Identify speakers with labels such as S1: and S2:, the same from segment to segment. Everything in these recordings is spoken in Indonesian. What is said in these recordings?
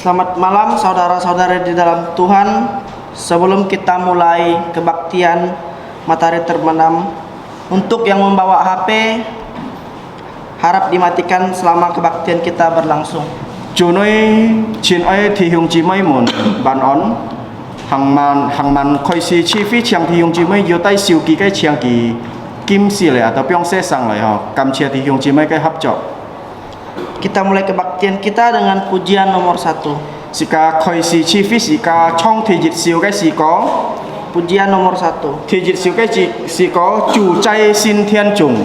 S1: Selamat malam saudara-saudara di dalam Tuhan. Sebelum kita mulai kebaktian matahari terbenam, untuk yang membawa HP harap dimatikan selama kebaktian kita berlangsung.
S2: Chủ nơi chín ấy thì hùng chỉ mấy môn bàn ón hàng màn khơi si chi phí chiang thì hùng chỉ mấy yếu tay siêu kỳ cái chiang kỳ kim si lại atau piong se sang lại ho cam chia thì hùng chỉ mấy cái hấp chọ.
S1: Kita mulai kebaktian kita dengan pujian nomor 1.
S2: Sika khơi si chi phí sika trong thì dịch siêu cái si có
S1: Pujian nomor 1.
S2: thì dịch siêu cái si có chủ chay xin thiên trùng.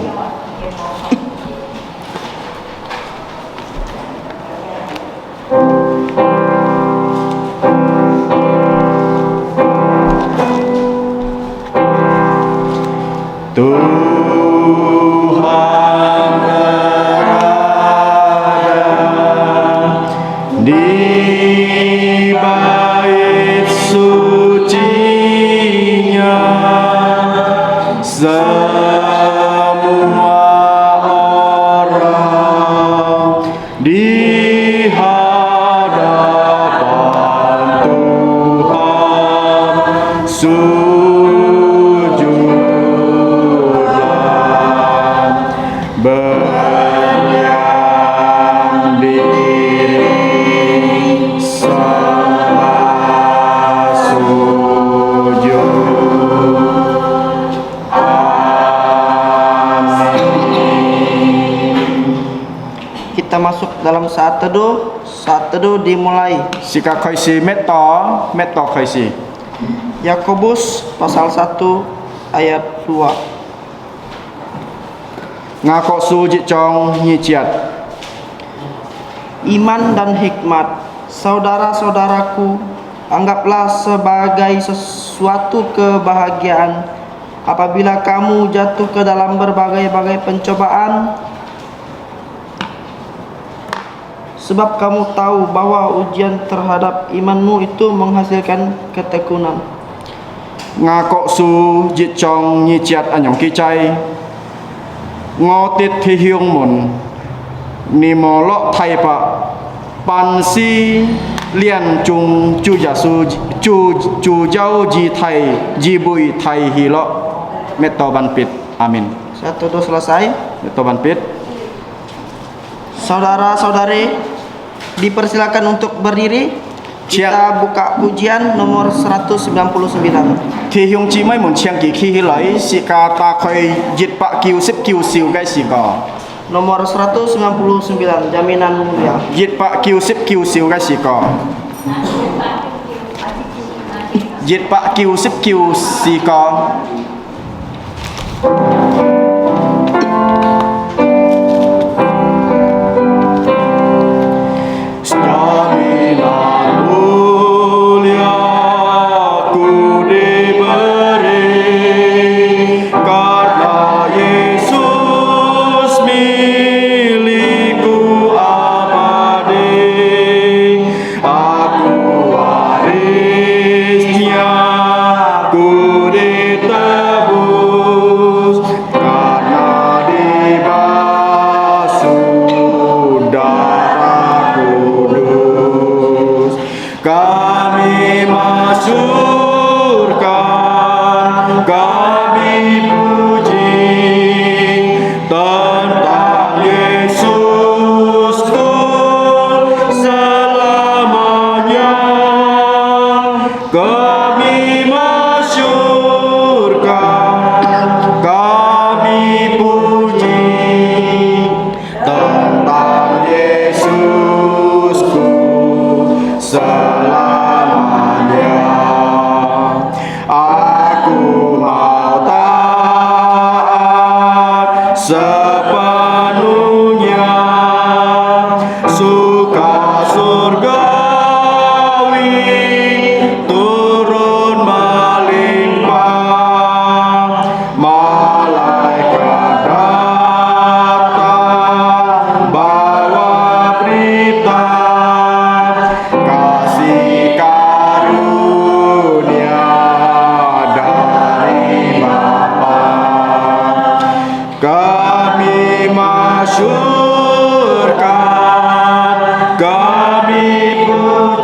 S1: Kita masuk dalam saat teduh. Saat teduh dimulai.
S2: Sika khơi si met to khơi si.
S1: Yakobus pasal 1 ayat 2.
S2: Ngako su ji chong nyi chiat.
S1: Iman dan hikmat, saudara-saudaraku, anggaplah sebagai sesuatu kebahagiaan apabila kamu jatuh ke dalam berbagai-bagai pencobaan, sebab kamu tahu bahwa ujian terhadap imanmu itu menghasilkan ketekunan.
S2: Ngako su ji chong nyi chiat anyong ki chai. Ngotit thi hiung mun ni mo lo thai pa pan si lian chung chu ya su chu jau ji thai ji bui thai hi lo meto ban pit. Amin.
S1: Saat teduh selesai.
S2: Meto ban pit.
S1: Saudara-saudari, dipersilakan untuk berdiri. Kita buka pujian nomor 199.
S2: Thì hiung chi mấy muốn chiang kỳ khi lấy si ca ta khơi dịch bạ kiu xếp kiu siêu cái si có
S1: Nomor 199, jaminan mulia.
S2: dịch bạ kiu xếp kiu siêu cái si có dịch bạ kiu xếp kiu si có.
S3: Kami masyurkan, kami puji.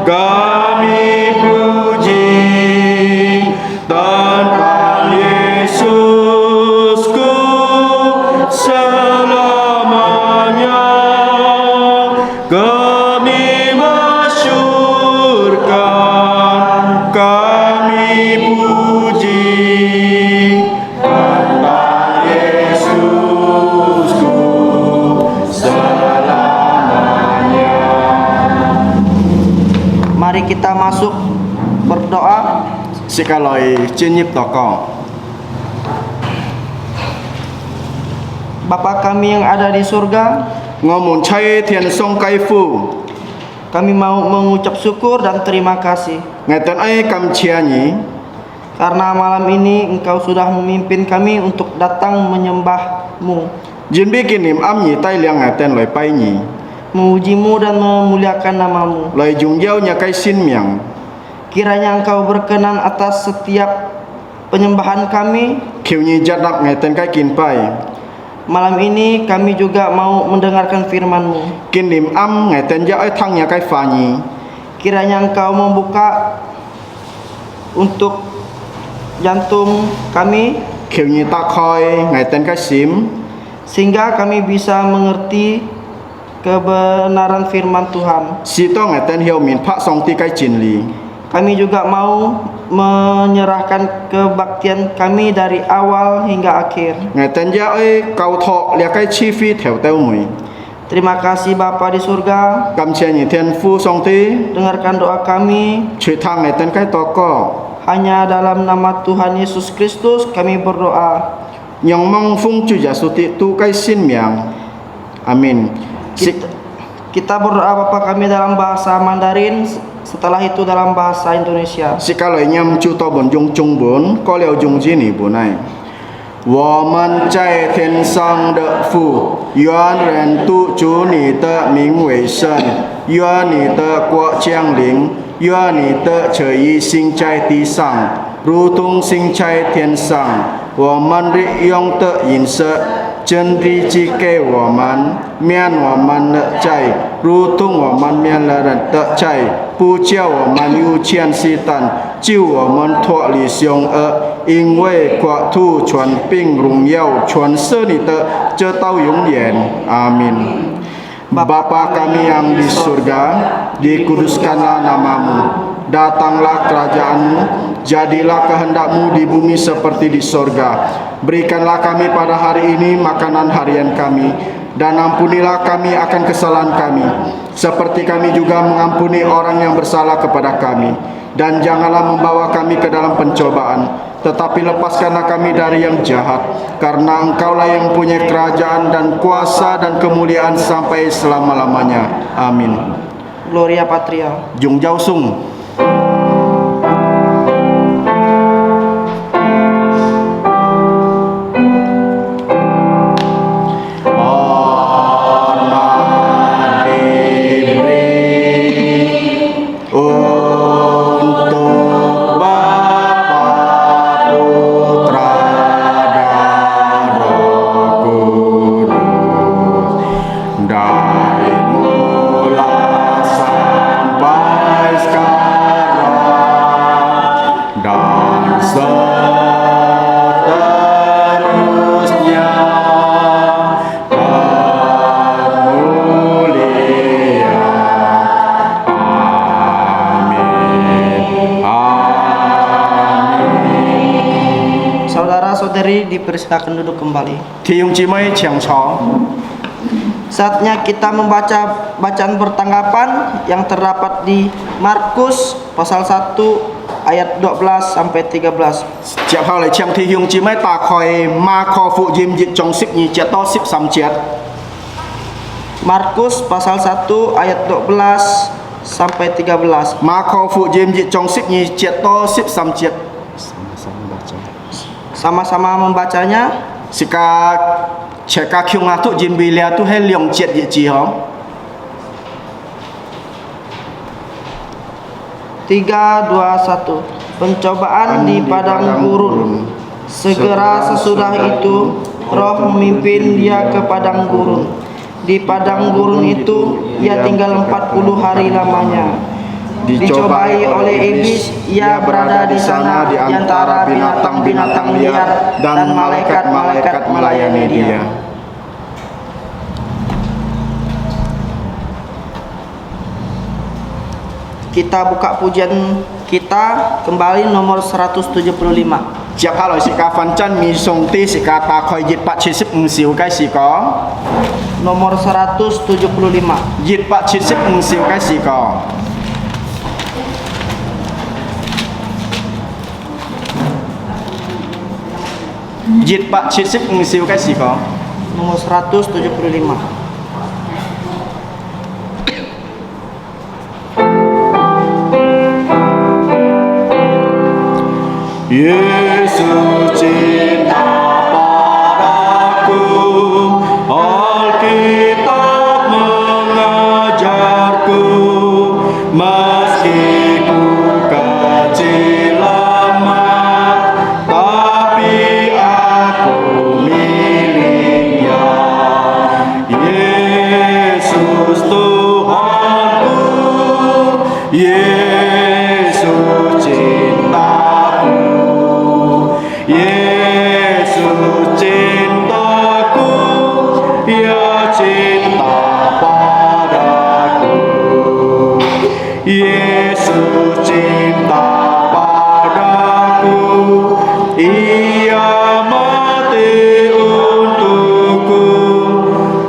S2: kami puji Tuhan Yesusku selamanya. Kami masyurkan, kami puji Tuhan Yesusku selamanya.
S1: Mari kita masuk berdoa.
S2: Sekaloi cinyip toko.
S1: Bapa kami yang ada di surga,
S2: Ngomong cai tian song kai fu.
S1: kami mau mengucap syukur dan terima kasih
S2: Ngatan ai kam cianyi.
S1: karena malam ini Engkau sudah memimpin kami untuk datang menyembah-Mu,
S2: Jin bikin nim amnyi tai liang ngatan loi pai nyi.
S1: memuji-Mu dan memuliakan nama-Mu.
S2: Loi jung yau nya kai sin miang.
S1: Kiranya Engkau berkenan atas setiap penyembahan kami.
S2: Kiu nyi jadap ngatan kai kin pai.
S1: Malam ini kami juga mau mendengarkan firman-Mu.
S2: Kin nim am ngatan ja ai thang nya kai fa nyi.
S1: Kiranya Engkau membuka untuk jantung kami
S2: Kiu nyi tak khoi ngatan kai sim.
S1: sehingga kami bisa mengerti kebenaran firman Tuhan.
S2: Si to ngatan hiao min pak song ti kai jin li.
S1: Kami juga mau menyerahkan kebaktian kami dari awal hingga akhir.
S2: Ngatan ja ai kau tho lia kai chi fi theo teu mui.
S1: Terima kasih Bapa di surga.
S2: Kam cianyi tian fu song ti.
S1: Dengarkan doa kami.
S2: Chui thang ngatan kai toko.
S1: Hanya dalam nama Tuhan Yesus Kristus kami berdoa.
S2: Nyong mong fung chu ja su ti tu kai sin miang. Amin.
S1: Kita berdoa Bapa kami dalam bahasa Mandarin, setelah itu dalam bahasa Indonesia.
S2: Si kaloi nyam chu to bon jung chung bon ko liao jung ji ni bu nai. 我们在天上的父，愿人都主你的名为圣，愿你的国降临，愿你的旨意行在地上，如同行在天上。我们日用的饮食，真理寄给我们，免我们的债，如同我们免了人的债，不叫我们有欠试探，救我们脱离凶恶。因为国土全并荣耀全是你的，直到永远。阿min. Bapa kami yang di surga, dikuduskanlah namamu, datanglah kerajaanmu, jadilah kehendakmu di bumi seperti di surga. Berikanlah kami pada hari ini makanan harian kami, dan ampunilah kami akan kesalahan kami, seperti kami juga mengampuni orang yang bersalah kepada kami. Dan janganlah membawa kami ke dalam pencobaan, tetapi lepaskanlah kami dari yang jahat, karena Engkaulah yang punya kerajaan dan kuasa dan kemuliaan sampai selama-lamanya. Amin.
S1: Gloria Patria.
S2: Jung Jau Sung.
S1: Saudara-saudari dipersilakan duduk kembali.
S2: Tiung Cimai Chiang Chao.
S1: Saatnya kita membaca bacaan pertanggapan yang terdapat di Markus pasal 1 ayat 12 sampai 13.
S2: Chiang Hao Lai Chiang Thi Hiung Cimai Ta Khoi Ma Kho Fu Jim Jit Chong Sik Nyi Chiat To Sip Sam Chiat.
S1: Markus pasal 1 ayat 12 sampai 13.
S2: Ma Kho Fu Jim Jit Chong Sik Nyi Chiat To Sip Sam Chiat.
S1: Sama-sama membacanya.
S2: Sika Cheka Kyung Atu Jin Bilia Tu He Leong Chiat Ji Ji Hong.
S1: 3, 2, 1. Pencobaan di padang gurun. Segera sesudah itu Roh memimpin dia ke padang gurun. Di padang gurun itu ia tinggal 40 hari lamanya. dicobai oleh iblis, ia berada di sana di antara binatang-binatang liar dan malaikat-malaikat melayani dia. Kita buka pujian kita kembali nomor 175.
S2: 接下來是教訓真面送啲是教大概熱百切息唔少嘅時講，
S1: Nomor 175.
S2: 熱百切息唔少嘅時講， 熱百切息唔少嘅時講。
S1: Nomor 175.
S2: Yesus cinta padaku, Alkitab mengajarku, meski ku kecil lemah, tapi aku miliknya. Yesus Tuhanku, Yesus cintaku, Yesus cintaku, ya cinta padaku. Yesus cinta padaku, ia mati untukku,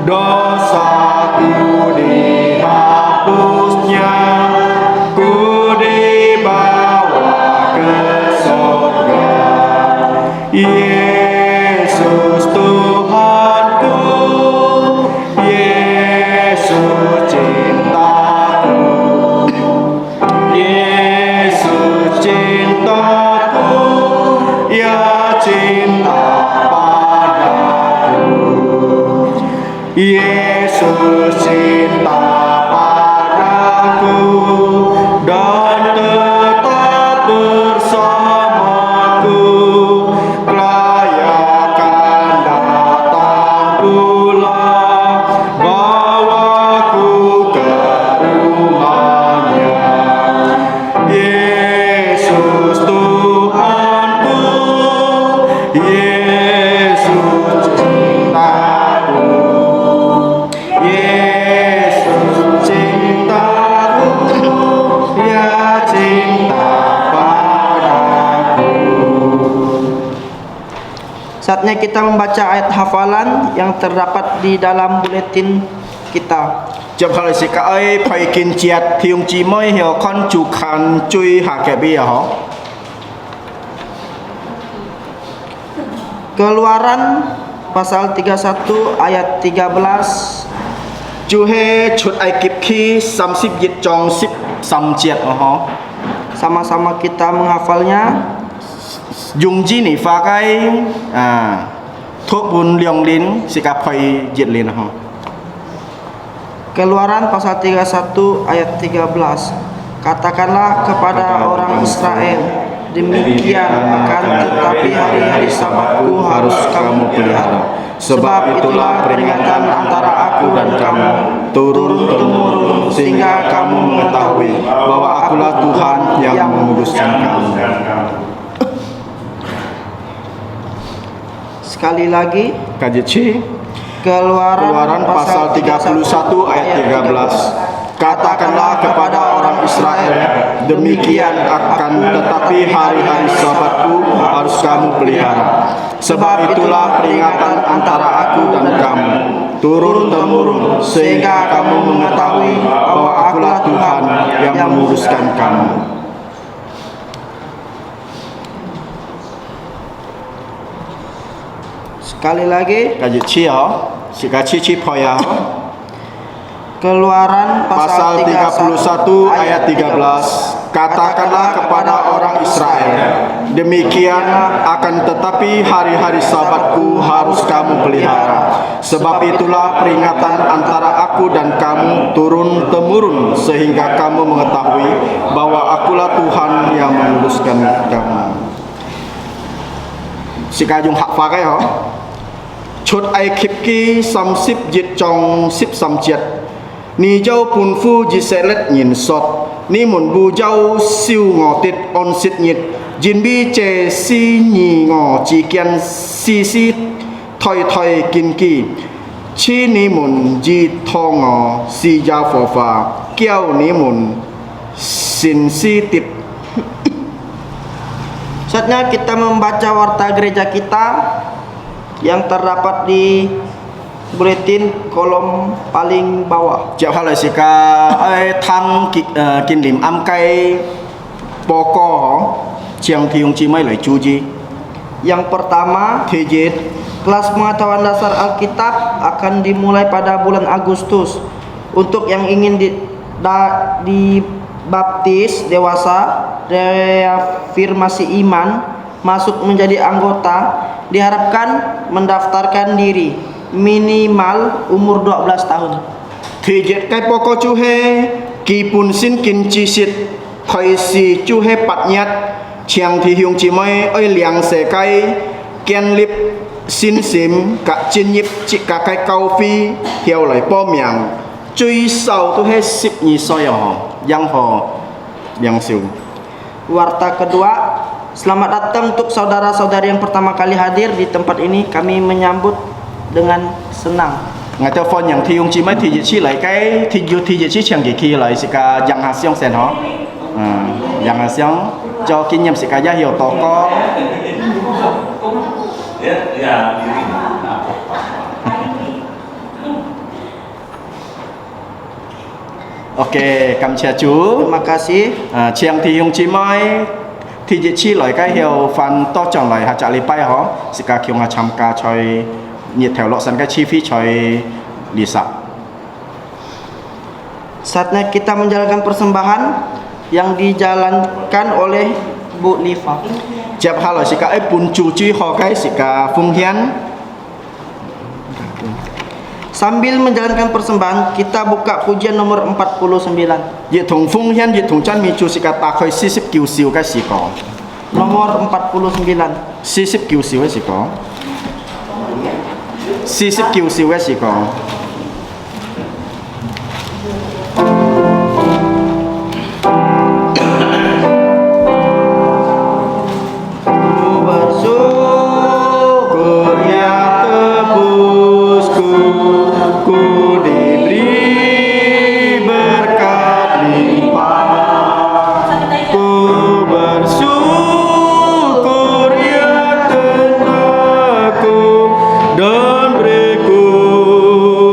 S2: dosaku dihapusnya, ku dibawa ke surga. Yesus Tuhanku, Yesus cintaku, Yesus cintaku, ya cinta padaku. Yesus cinta padaku dan tetap bersamaku, kelayakan datang pula, bawaku ke rumahnya. Yesus Tuhanku, Yesus cintaku, Yesus cintaku, ya cinta padaku.
S1: Saatnya kita membaca ayat hafalan yang terdapat di dalam buletin kita.
S2: Chụp hồi sĩ cả ơi phải kiên chiết thiêu chí mới hiểu con chủ khăn chui hạ kẻ bia hả?
S1: Keluaran pasal 31 ayat 13.
S2: Chú hê chụt ai kịp khi xăm xíp dịch trong xíp xăm chiết hả?
S1: Sama-sama kita menghafalnya.
S2: Dùng chi nỉ pha cái thuốc bùn liong lín sĩ cả phải dịch lín hả?
S1: Keluaran pasal 31 ayat 13. Katakanlah kepada orang Israel, demikian akan tetapi hari-hari sabatku harus kamu pelihara. Sebab itulah peringatan antara aku dan kamu turun-temurun, sehingga kamu mengetahui bahwa akulah Tuhan yang menguduskan kamu. Sekali lagi,
S2: Kajici
S1: Keluaran
S2: pasal 31 ayat 13. Katakanlah kepada orang Israel, demikian akan tetapi hari-hari sabatku harus kamu pelihara. Sebab itulah peringatan antara aku dan kamu turun-temurun, sehingga kamu mengetahui bahwa akulah Tuhan yang menguduskan kamu.
S1: Sekali lagi,
S2: Kajici Sikacici poya.
S1: Keluaran
S2: Pasal 31 ayat 13. Katakanlah kepada orang Israel, demikian akan tetapi hari-hari sabatku harus kamu pelihara. Sebab itulah peringatan antara aku dan kamu turun-temurun, sehingga kamu mengetahui bahwa akulah Tuhan yang menguduskan kamu. Sikajung hak pakai ho. Chốt ai kịp kỳ xăm xíp diệt trong xíp xăm chiết, ni châu bùn phu dì sẽ lết nhìn sọt, nimun bu jau siu ngo tit on sit nhit jin bi che si nhì ngo chỉ kian si si thoi thoi kin ki chi nimun ji tho ngo si ja phò phà kiao nimun sin si tit.
S1: Saatnya kita membaca warta gereja kita yang terdapat di buletin kolom paling bawah.
S2: Chào hai lời sĩ ca thăng kinh liệm âm cây bò co chiang thi chi mấy lời chú gì.
S1: Yang pertama,
S2: Thì gì
S1: kelas pengetahuan dasar Alkitab akan dimulai pada bulan Agustus. Untuk yang ingin dibaptis dewasa, reafirmasi iman, masuk menjadi anggota, diharapkan mendaftarkan diri minimal umur 12 tahun.
S2: thì dịch cái bò co chú he kỳ bùn xin kinh chi xịt khởi xì chú he bạch nhát chiang thi hiung chi mấy ơi liang sẽ cái kiên lip xin xìm cả chín nhịp chỉ cả cái câu phi theo lời bom miệng truy sau tu he sip nhị soi hò yang hò yang siu.
S1: Warta kedua, selamat datang untuk saudara-saudari yang pertama kali hadir di tempat ini. Kami menyambut dengan senang.
S2: Ngày theo phone yang thi hiung chi mấy thì dịch chi lại cái thì dịch chi chiang kỳ khi lại sẽ cả yang hà xiong sen hò yang hà xiong cho kinh nghiệm sẽ cả giá hiệu to có. Ok, cảm ơn chú.
S1: Terima kasih.
S2: Chiang thì hiung chi mấy thì dịch chi lại cái hiệu phần to chọn lại hạt trả lý bay hò sẽ cả kiong hà tham gia chơi nhiệt theo lộ sân cái chi phí chơi lisa.
S1: Saatnya kita menjalankan persembahan yang dijalankan oleh Bu Liva.
S2: Chép hai lời sẽ cả bún chủ chi họ cái sẽ cả phung hiến.
S1: Sambil menjalankan persembahan, kita buka pujian nomor 49.
S2: Nhiệt thùng phung hiến nhiệt thùng chân mi chủ sẽ cả ta khơi 40 kiều siêu cái sẽ có.
S1: Nomor 49.
S2: 40 kiều siêu cái sẽ có. 40 kiều siêu cái sẽ có. Dan berikut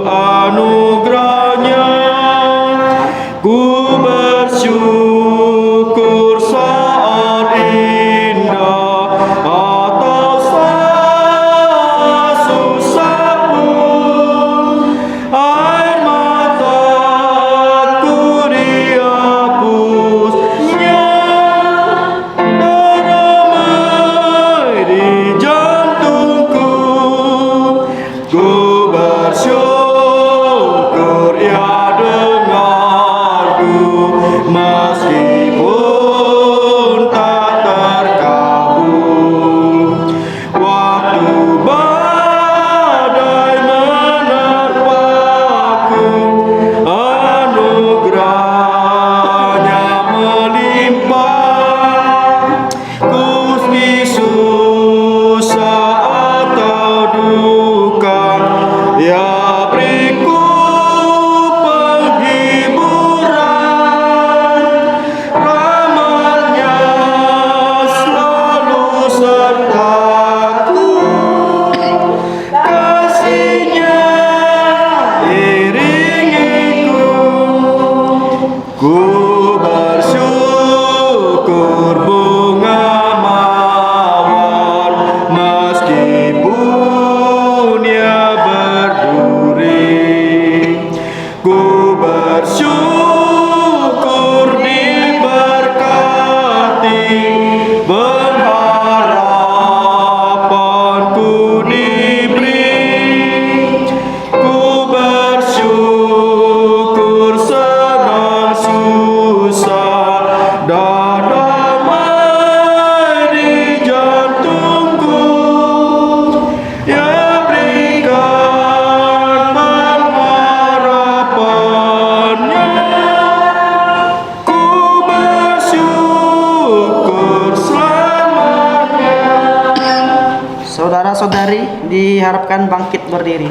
S1: saudara-saudari diharapkan bangkit berdiri.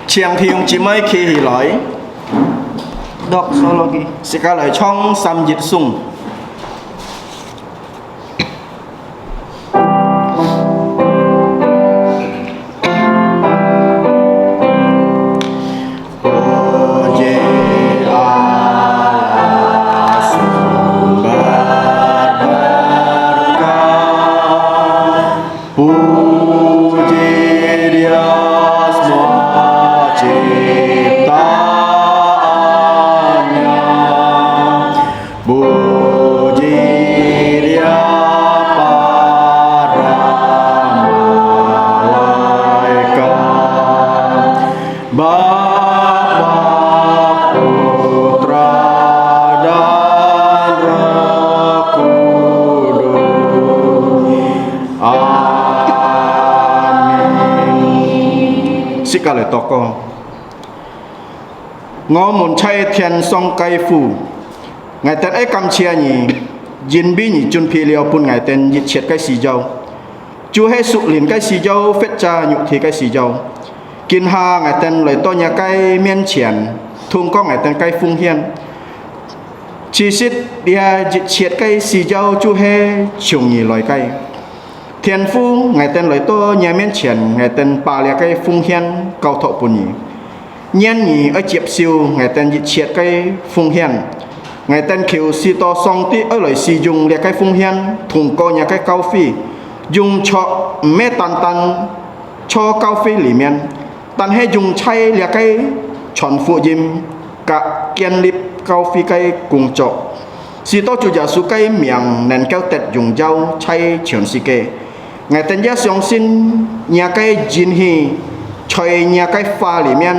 S2: Chiang Thi Yung Chi Mai Khi Hi Loi
S1: Doxologi.
S2: Sekali Chong Sam Jit Sung. Sekali tokoh ngô muốn chay thiền song cây phù ngày tên ấy cầm chia nhỉ jin bi nhỉ chun phi liao pun ngày tên yết chết cái xì dâu chú hay sụt liền cái xì dâu phết cha nhục thì cái xì dâu kinh ha ngày tên lấy to nhà cái miên triển thùng có ngày tên cái phung hiên chi xít dia yết chết cái xì dâu chú hay chủng nhỉ loài cây thiên phu ngày tên lấy to nhà miên triển ngày tên pa lia cái phung hiên cầu thọ pun nhỉ nhiên nhỉ ở chiệp siêu ngày tên yết chết cái phung hiên ngày tên kiều si to song ti ở lời si dùng lia cái phung hiên thùng co nhà cái cao phi dùng cho mẹ tan tan cho cao phi里面tan hay dùng chay lia cái chọn phụ dìm cả kiên lip cao phi cái cùng chỗ si to chủ giả su cái miệng nền kéo tết dùng dao chay chuyển si kê ngày tên giá song xin nhà cái jin hi chơi nhà cái pha里面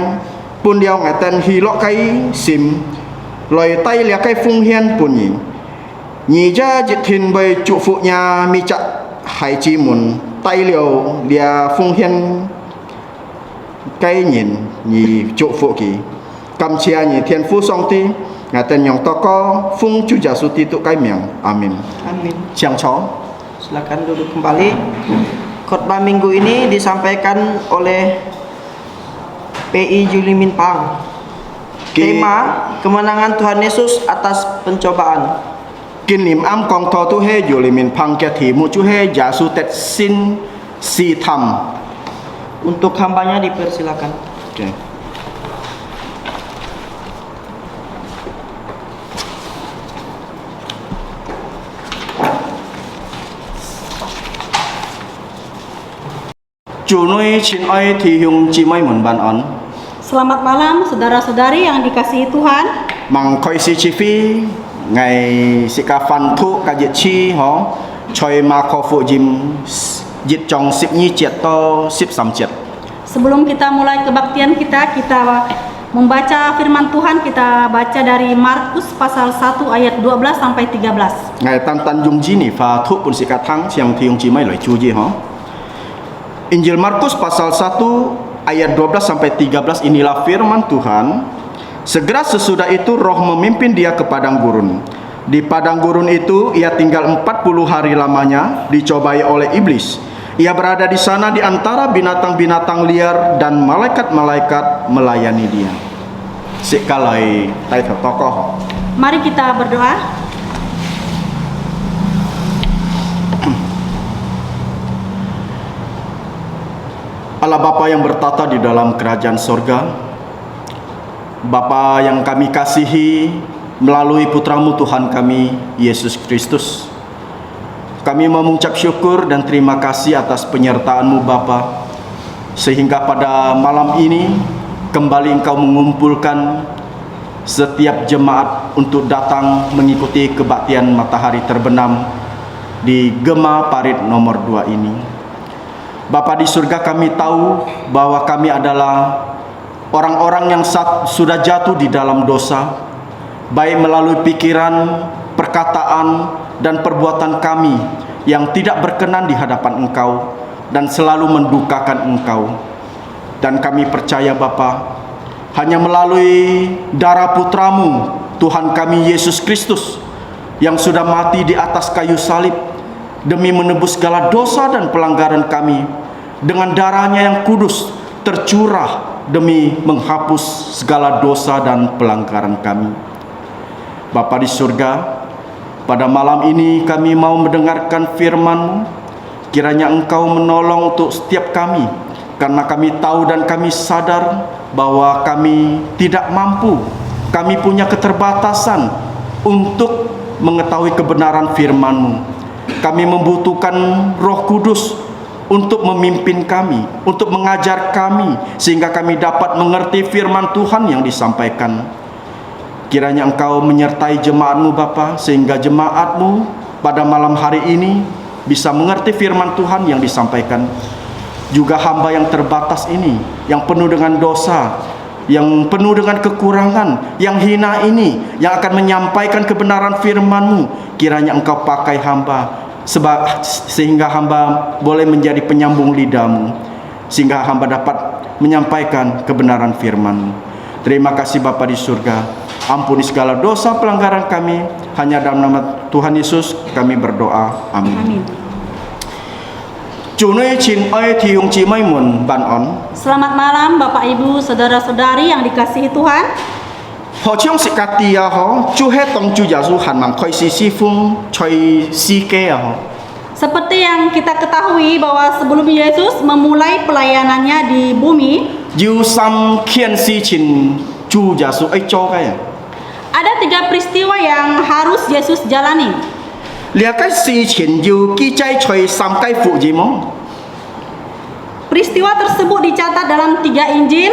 S2: bún đeo ngày tên hi lọ cái sim lời tay lia cái phung hiên bún nhỉ nhị ra dịch thìn bày trụ phụ nhà mi chặt hải chi muốn tay liều lia phung hiên cái nhìn nhị trụ phụ kỳ cầm chia nhị thiên phu song ti ngài tên nhong to có phung chu giả su ti tụ cái miệng amin
S1: Amin.
S2: chiang chó.
S1: Silakan duduk kembali. Khotbah minggu ini disampaikan oleh PI Julimin Pang. Tema kemenangan Tuhan Yesus atas pencobaan.
S2: Kinh niệm âm con thọ tu he dù lì mình phăng kia thì mu chu he giả su tết xin si tham.
S1: Untuk hambanya dipersilakan.
S2: Okay. Chủ nuôi chín ơi thì Hyung Chi Mai muốn bàn on.
S3: Selamat malam saudara-saudari yang dikasihi Tuhan.
S2: Mang khoi si chi phi ngày si ka fan thu ka diệt chi ho choi ma kho fu jim diệt trong sip nhi chiat to sip sam chiat.
S3: Sebelum kita mulai kebaktian kita membaca firman Tuhan. Kita baca dari Markus pasal 1 ayat 12 sampai 13.
S2: Ngày tan tan dung ji ni fa thu pun si ka thang siang thi Hyung Chi Mai loi chu ji ho. Injil Markus pasal 1 ayat 12 sampai 13 inilah firman Tuhan. Segera sesudah itu roh memimpin dia ke padang gurun. Di padang gurun itu ia tinggal 40 hari lamanya dicobai oleh iblis. Ia berada di sana di antara binatang-binatang liar dan malaikat-malaikat melayani dia. Sekalai title tokoh.
S3: Mari kita berdoa.
S2: Allah Bapa yang bertata di dalam kerajaan sorga, Bapa yang kami kasihi melalui putramu Tuhan kami Yesus Kristus, kami mengucap syukur dan terima kasih atas penyertaan-Mu Bapa, sehingga pada malam ini kembali Engkau mengumpulkan setiap jemaat untuk datang mengikuti kebaktian matahari terbenam di Gema Parit nomor 2 ini. Bapa di surga, kami tahu bahwa kami adalah orang-orang yang sudah jatuh di dalam dosa, baik melalui pikiran, perkataan, dan perbuatan kami yang tidak berkenan di hadapan Engkau dan selalu mendukakan Engkau. Dan kami percaya Bapa, hanya melalui darah putramu Tuhan kami Yesus Kristus yang sudah mati di atas kayu salib demi menebus segala dosa dan pelanggaran kami, dengan darahnya yang kudus tercurah demi menghapus segala dosa dan pelanggaran kami. Bapa di surga, pada malam ini kami mau mendengarkan firman-Mu. Kiranya Engkau menolong untuk setiap kami, karena kami tahu dan kami sadar bahwa kami tidak mampu, kami punya keterbatasan untuk mengetahui kebenaran firman-Mu. Kami membutuhkan Roh Kudus untuk memimpin kami, untuk mengajar kami, sehingga kami dapat mengerti firman Tuhan yang disampaikan. Kiranya Engkau menyertai jemaat-Mu Bapa, sehingga jemaat-Mu pada malam hari ini bisa mengerti firman Tuhan yang disampaikan. Juga hamba yang terbatas ini, yang penuh dengan dosa, yang penuh dengan kekurangan, yang hina ini, yang akan menyampaikan kebenaran firman-Mu. Kiranya Engkau pakai hamba sehingga hamba boleh menjadi penyambung lidah-Mu, sehingga hamba dapat menyampaikan kebenaran firman-Mu. Terima kasih Bapa di surga. Ampuni segala dosa pelanggaran kami. Hanya dalam nama Tuhan Yesus kami berdoa. Amin.
S3: Amin. Selamat malam Bapak Ibu, saudara-saudari yang dikasihi Tuhan. Seperti yang kita ketahui bahwa sebelum Yesus memulai pelayanannya di bumi, ada 3 peristiwa yang harus Yesus jalani. Peristiwa tersebut dicatat dalam 3 Injil,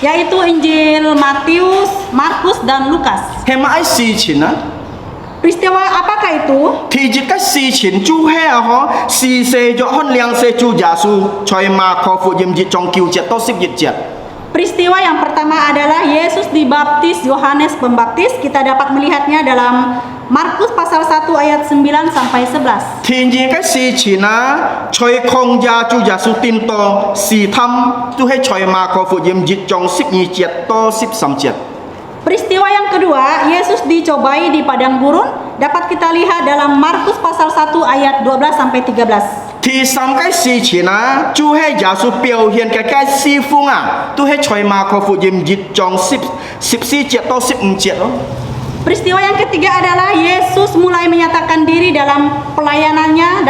S3: yaitu Injil Matius, Markus, dan Lukas. Peristiwa apakah itu? Peristiwa yang pertama adalah Yesus dibaptis Yohanes Pembaptis. Kita dapat melihatnya dalam Markus pasal 1 ayat 9 sampai 11. Peristiwa yang kedua, Yesus dicobai di padang gurun, dapat kita lihat dalam Markus pasal 1 ayat 12 sampai 13. Peristiwa yang ketiga adalah Yesus mulai menyatakan diri dalam pelayanannya,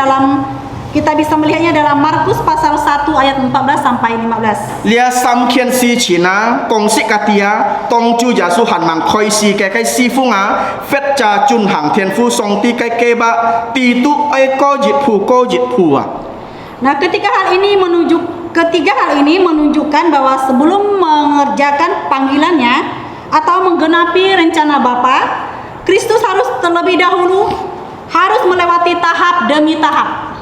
S3: kita bisa melihatnya dalam Markus pasal 1 ayat 14 sampai 15. Nah, ketiga hal ini menunjukkan bahwa sebelum mengerjakan panggilannya atau menggenapi rencana Bapa, Kristus harus terlebih dahulu melewati tahap demi tahap.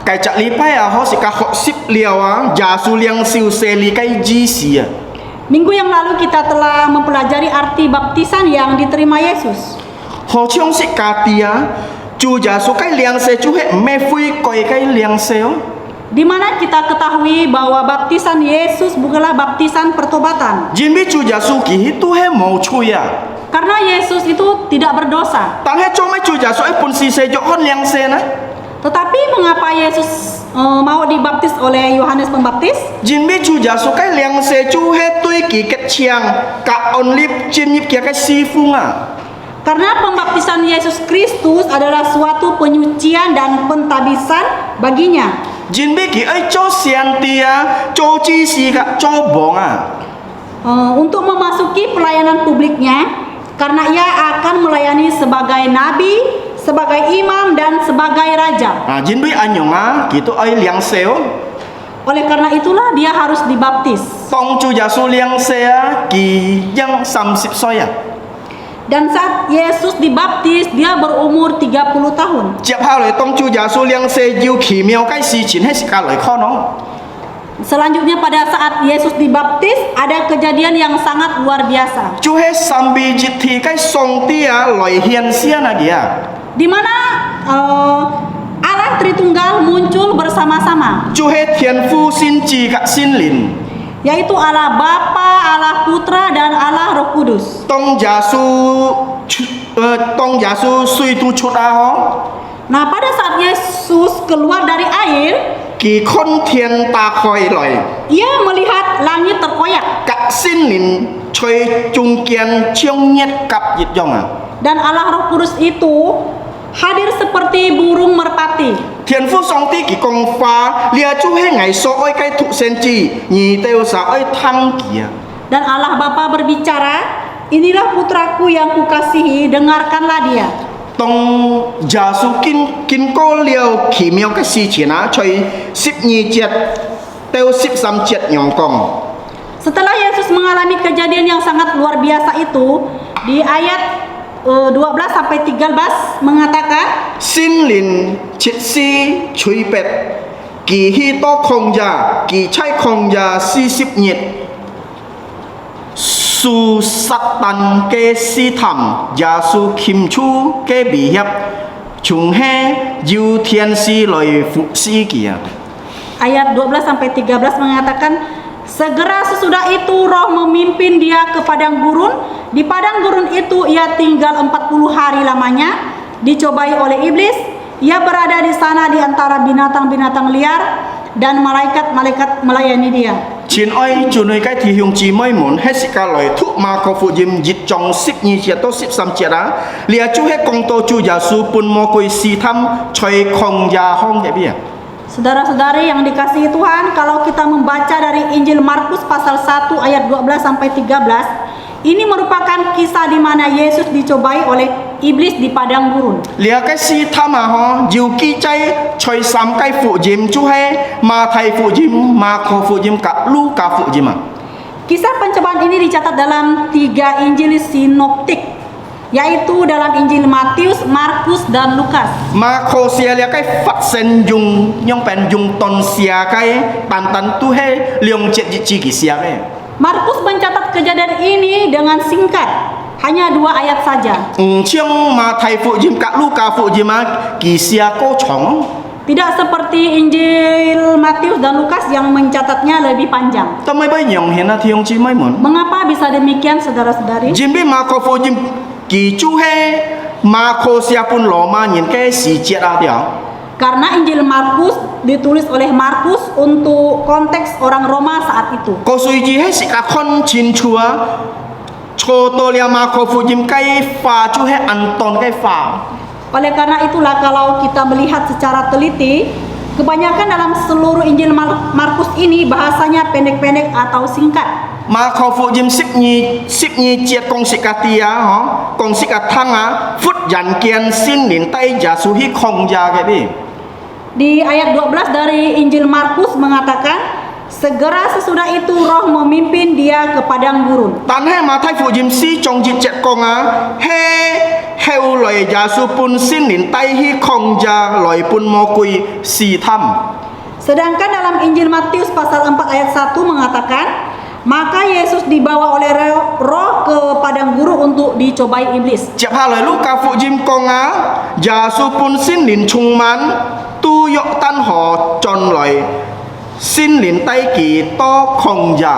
S3: Minggu yang lalu kita telah mempelajari arti baptisan yang diterima Yesus. Di mana kita ketahui bahwa baptisan Yesus bukanlah baptisan pertobatan. Karena Yesus itu tidak berdosa. Tetapi mengapa Yesus mau dibaptis oleh Yohanes Pembaptis? Karena pembaptisan Yesus Kristus adalah suatu penyucian dan pentabisan baginya. Untuk memasuki pelayanan publiknya, karena ia akan melayani sebagai nabi, sebagai imam, dan sebagai raja. Oleh karena itulah dia harus dibaptis. Dan saat Yesus dibaptis, dia berumur 30 tahun. Selanjutnya pada saat Yesus dibaptis, ada kejadian yang sangat luar biasa. Di mana Allah Tritunggal muncul bersama-sama, yaitu Allah Bapa, Allah Putra, dan Allah Roh Kudus.
S2: tong Yesus sui tu chut a ho
S3: Nah, pada saat Yesus keluar dari air,
S2: kỳ khôn thiên ta khoi loi
S3: ia melihat langit terkoyak
S2: các xin lin choi chung kian chiong nyet kap yit jong à
S3: dan Allah Roh Kudus itu hadir seperti burung merpati.
S2: thiên phu song ti kỳ công pha lia chu he ngày so oi kai thu sen chi nhì teo sa oi thang kia
S3: Dan Allah Bapa berbicara, inilah putraku yang kukasihi, dengarkanlah dia.
S2: tong Yesu kin ko liao kỳ miao cái si chi na choi sip nyi jet teo sip sam jet nyong kong
S3: Setelah Yesus mengalami kejadian yang sangat luar biasa itu, di ayat 12 sampai 13 mengatakan,
S2: xin lin chit si chui pet kỳ hi to khong ja kỳ chai khong ja si sip nhiệt su sát tan ke si tham ya su kim chu ke bi hiệp chung he yu thiên si loi fu si kia
S3: ayat 12 sampai 13 mengatakan, segera sesudah itu roh memimpin dia ke padang gurun. Di padang gurun itu ia tinggal 40 hari lamanya, dicobai oleh iblis. Ia berada di sana di antara binatang-binatang liar dan malaikat-malaikat melayani dia.
S2: Chin oi chunoi cái thì hiung chi mới muốn hết sức cả lời thuốc mà có phụ dìm dịch trong sip nhi chia to sip sam chia đó lia chu hết công to chu ya su pun mo koi si tham choi khong ya hong vậy bia
S3: Saudara-saudari yang dikasihi Tuhan, kalau kita membaca dari Injil Markus pasal 1 ayat 12 sampai 13, ini merupakan kisah di mana Yesus dicobai oleh iblis di padang gurun.
S2: lia cái si tham à ho diu ki chai choi sam cái phụ dìm chu he ma thai phụ dìm ma kho phụ dìm cả lu cả phụ dìm à
S3: Kisah pencobaan ini dicatat dalam 3 Injil sinoptik, yaitu dalam Injil Matius, Markus, dan Lukas.
S2: ma kho sia lia cái phát sen dùng nhong pen dùng ton sia cái tan tan tu he liong chet chi ki sia cái
S3: Markus mencatat kejadian ini dengan singkat, hanya 2 ayat saja.
S2: chiang ma thai phụ dìm cả lu cả phụ dìm à ki sia ko chong
S3: Tidak seperti Injil Matius dan Lukas yang mencatatnya lebih panjang.
S2: ta mai bai nyong hian na thiong chi mai mon
S3: Mengapa bisa demikian, saudara-saudari?
S2: jim bi ma kho phụ dìm ki chu he ma kho sia pun lo ma nyin cái si chet a dia
S3: Karena Injil Markus ditulis oleh Markus untuk konteks orang Roma saat itu.
S2: ko sui ji he si ka khon chin chua cho to lia ma kho phụ dìm cái pha chu he an ton cái pha
S3: Oleh karena itulah kalau kita melihat secara teliti, kebanyakan dalam seluruh Injil Markus ini bahasanya pendek-pendek atau singkat.
S2: ma kho phụ dìm sip nyi chet kong si ka tia ho kong si ka thang a phut yan kian sin lin tai ja su hi khong ja cái bi
S3: Di ayat 12 dari Injil Markus mengatakan, segera sesudah itu roh memimpin dia ke padang gurun.
S2: tan he ma thai phụ dìm si trong jit chet kong a he heu loi ja su pun sin lin tai hi khong ja loi pun mo kui si tham
S3: Sedangkan dalam Injil Matius pasal 4 ayat 1 mengatakan, maka Yesus dibawa oleh roh ke padang gurun untuk dicobai iblis.
S2: chep ha loi lu ka phụ dìm kong a ja su pun sin lin chung man tu yok tan ho chon loi sin lin tai ki to khong ja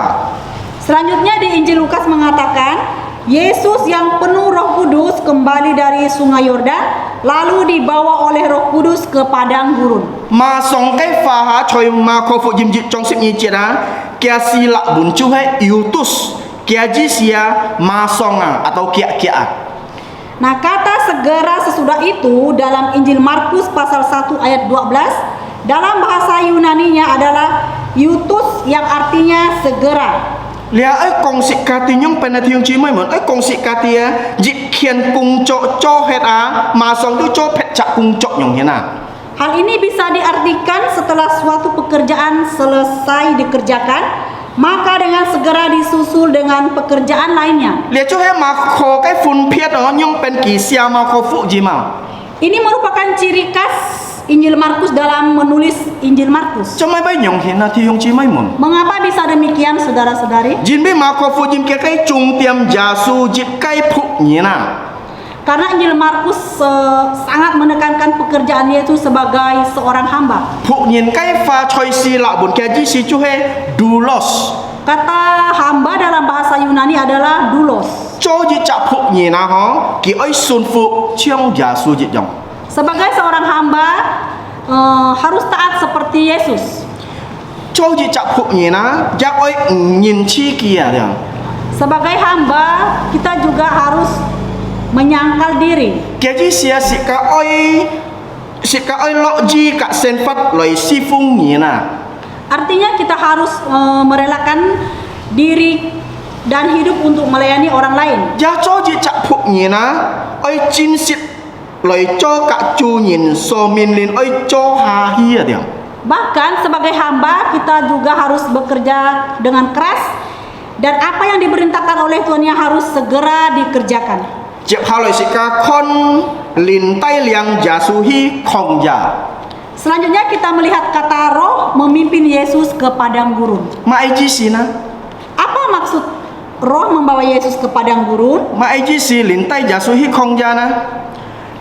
S3: Selanjutnya di Injil Lukas mengatakan, Yesus yang penuh Roh Kudus kembali dari Sungai Yordan, lalu dibawa oleh Roh Kudus ke padang gurun.
S2: ma song cái pha ha choi ma kho phụ dìm jit trong sip nyi chet a kia si la bun chu he yutus kia ji sia ma song a atau kia kia a
S3: Nah, kata segera sesudah itu dalam Injil Markus pasal 1 ayat 12 dalam bahasa Yunaninya adalah yutus yang artinya segera.
S2: lia ai kong si ka ti nyong pen na thiong chi mai mon ai kong si ka ti a jit khian kung cho het a ma song tu cho phet chak kung cho nyong hian a
S3: Hal ini bisa diartikan setelah suatu pekerjaan selesai dikerjakan, maka dengan segera disusul dengan pekerjaan lainnya.
S2: lia cho he ma kho cái phun phiet đó nyong pen ki sia ma kho phụ ji ma
S3: Ini merupakan ciri khas Injil Markus dalam menulis Injil Markus.
S2: cho mai bai nyong hian na thiong chi mai mon
S3: Mengapa bisa demikian, saudara-saudari?
S2: jin bi ma kho phụ jim kia cái chung tiam ja su jit cái phụ nyi na
S3: Karena Injil Markus sangat menekankan pekerjaan Yesus sebagai seorang hamba.
S2: phụ nyin cái pha choi si la bun kia ji si chu he doulos
S3: Kata hamba dalam bahasa Yunani adalah doulos.
S2: cho ji cha phuk ni na ho ki oi sun fu chiang Yesu ji jong
S3: Sebagai seorang hamba harus taat seperti Yesus.
S2: cho ji cha phuk ni na ja oi nhìn chi kia dia
S3: Sebagai hamba kita juga harus menyangkal diri.
S2: kia ji sia si ka oi lo ji ka sen fat loi si fung ni na
S3: Artinya kita harus merelakan diri dan hidup untuk melayani orang lain.
S2: ja cho ji cha phuk ni na oi chin sit loi cho ka chu nhìn so min lin oi cho ha hi dia
S3: Bahkan sebagai hamba kita juga harus bekerja dengan keras dan apa yang diperintahkan oleh Tuhan yang harus segera dikerjakan.
S2: Jep haloi si ka kon lin tai liang Yesu hi khong ja
S3: Selanjutnya kita melihat kata roh memimpin Yesus ke padang gurun.
S2: ma ai ji si na
S3: Apa maksud roh membawa Yesus ke padang gurun?
S2: ma ai ji si lin tai Yesu hi khong ja na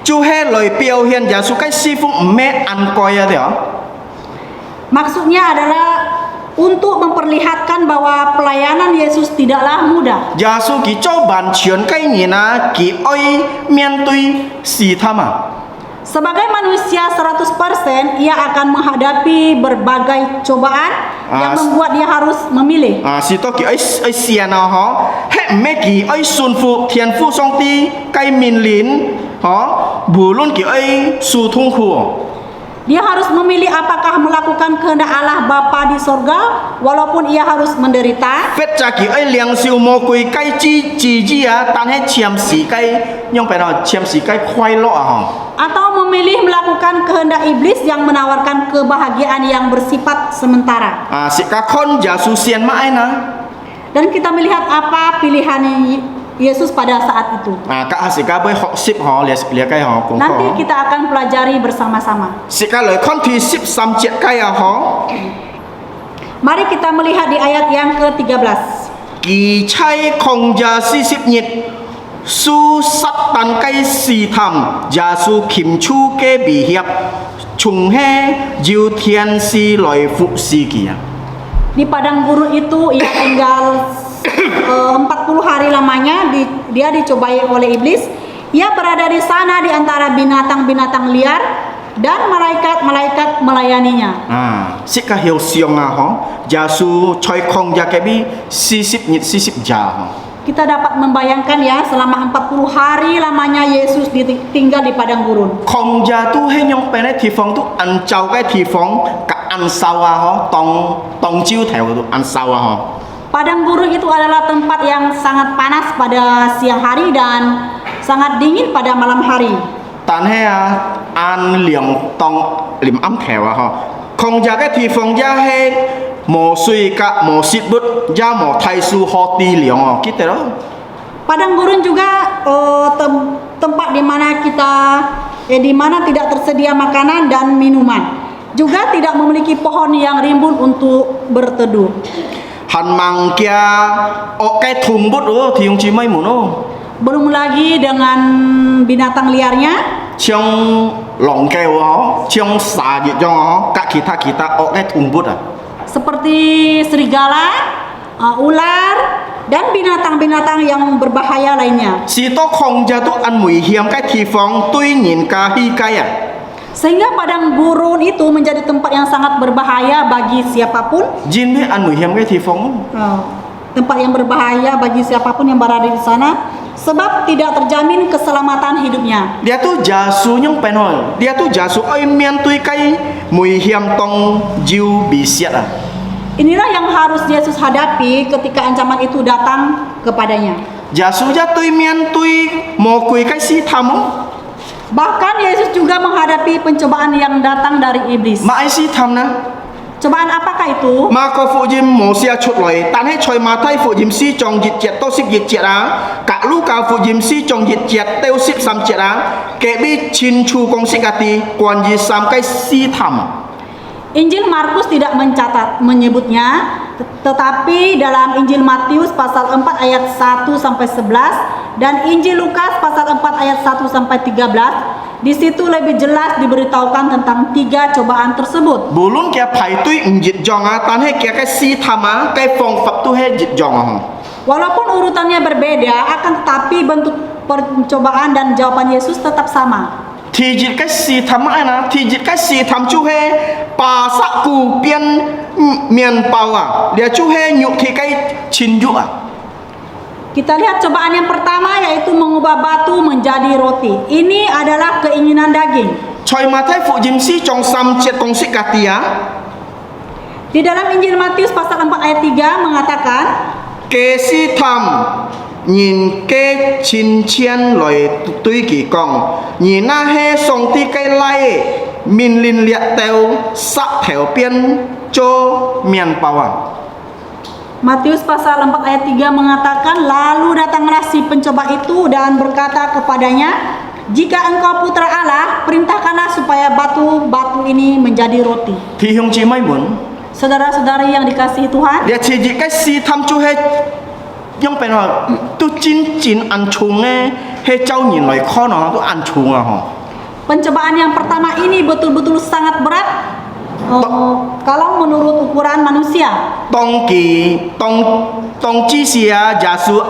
S2: chu he loi piao hian Yesu kai si fung me an koi ya dia
S3: Maksudnya adalah untuk memperlihatkan bahwa pelayanan Yesus tidaklah mudah.
S2: Yesu ki cho ban chian kai ni na ki oi mian tui si thama
S3: Sebagai manusia 100%, ia akan menghadapi berbagai cobaan yang membuat dia harus memilih.
S2: si to ki oi sia na ho he me ki oi sun fu tian fu song ti kai min lin ho bulun ki oi su thung khu
S3: Dia harus memilih apakah melakukan kehendak Allah Bapa di sorga walaupun ia harus menderita,
S2: Phết cha kỳ ấy liang siêu mô quỳ cái chi tan hết chiêm sĩ cái nhưng phải nói chiêm sĩ cái khoai lọ hả
S3: atau memilih melakukan kehendak iblis yang menawarkan kebahagiaan yang bersifat sementara.
S2: si ka khon Yesu sian mãi na
S3: Dan kita melihat apa pilihan Yesus pada saat itu.
S2: ka si ka bơi học sip họ liệt cái họ cũng
S3: Nanti
S2: có
S3: kita akan pelajari bersama-sama.
S2: si ka lời khon thì sip sam chiết cái họ
S3: Mari kita melihat di ayat yang ke-13.
S2: kỳ chay không gia si sip nhiệt su sắt tan cái si tham Yesu kim chu cái bị hiệp chung he diu thiên si loi phụ si kia
S3: Di padang gurun itu ia tinggal 40 hari lamanya. Dia dicobai oleh iblis. Ia berada di sana di antara binatang-binatang liar dan malaikat-malaikat melayaninya.
S2: si ka hiểu siong ho Yesu choi không gia cái bi si sip nhiệt si sip ja ho
S3: Kita dapat membayangkan ya, selama 40 hari lamanya Yesus tinggal di padang gurun.
S2: không gia tu hay nhong pe này thì phong tu ăn chào cái thì phong cả ăn sao ho tong chiu theo tu ăn sao ho
S3: Padang gurun itu adalah tempat yang sangat panas pada siang hari dan sangat dingin pada malam hari.
S2: tan he ăn liang tong lim am theo ho không gia cái thì phong gia he mo sui ka mo sit but gia mo thai su ho ti liang ho kita đó
S3: Padang gurun juga tempat di mana tidak tersedia makanan dan minuman. Juga tidak memiliki pohon yang rimbun untuk berteduh.
S2: han mang kia o cái thùng bút đó thì ông chỉ mấy mù nó
S3: Belum lagi dengan binatang liarnya,
S2: trong lòng keo ho trong xà gì cho ho các kita o cái thùng bút
S3: seperti serigala, ular, dan binatang-binatang yang berbahaya lainnya.
S2: si to không gia tu ăn mùi hiểm cái thì phong tuy nhìn ka hi cái
S3: Sehingga padang gurun itu menjadi tempat yang sangat berbahaya bagi siapapun.
S2: jin biết ăn mùi hiểm cái thì phong
S3: Tempat yang berbahaya bagi siapapun yang berada di sana, sebab tidak terjamin keselamatan hidupnya.
S2: dia tu Yesu nhung penol dia tu Yesu oi mian tuy cái mùi hiểm tong jiu bị siat
S3: Inilah yang harus Yesus hadapi ketika ancaman itu datang kepadanya.
S2: Yesu ja tuy mian tuy mo kui cái si tham
S3: Bahkan Yesus juga menghadapi pencobaan yang datang dari iblis.
S2: mà ai si tham na
S3: Cobaan apakah itu?
S2: mà có phụ jim mo sia chut loi tan hay choi ma thai phụ jim si trong dịch jet to sip dịch jet cả lu ka phụ jim si trong dịch jet teo sip sam jet ke bi chin chu kong sikati quan ji sam kai si tham
S3: Injil Markus tidak menyebutnya, tetapi dalam Injil Matius pasal 4 ayat 1 sampai 11 dan Injil Lukas pasal 4 ayat 1 sampai 13 Di situ lebih jelas diberitahukan tentang 3 cobaan tersebut.
S2: Bulun kia pai tui njit jonga tan he kia kai si thama kai fong fap tu he jit jonga.
S3: Walaupun urutannya berbeda, akan tetapi bentuk pencobaan dan jawaban Yesus tetap sama.
S2: Thì jit kai si thama na, thì jit kai si tham chu he pa sa ku pian mian pau a. Dia chu he nyuk thi kai chin ju a.
S3: Kita lihat cobaan yang pertama yaitu mengubah batu menjadi roti. Ini adalah keinginan daging.
S2: Choi ma thai fu jim si chong sam chet kong si katia.
S3: Di dalam Injil Matius pasal 4 ayat 3 mengatakan,
S2: Ke si tham nhìn ke chin chian loi tui ki kong. Nhìn na he song ti kai lai min lin liat teo sa theo pian cho mian pau a.
S3: Matius pasal 4 ayat 3 mengatakan, lalu datanglah si pencoba itu dan berkata kepadanya, jika engkau putra Allah, perintahkanlah supaya batu-batu ini menjadi roti.
S2: Thì hung chi mai mun.
S3: Saudara-saudari yang dikasihi Tuhan,
S2: Dia chỉ cái si tham chu he yang pen ho tu chin chin an chung he chau nhìn loi kho no tu an chung a ho.
S3: pencobaan yang pertama ini betul-betul sangat berat kalau menurut ukuran manusia.
S2: Tong chi sia jasu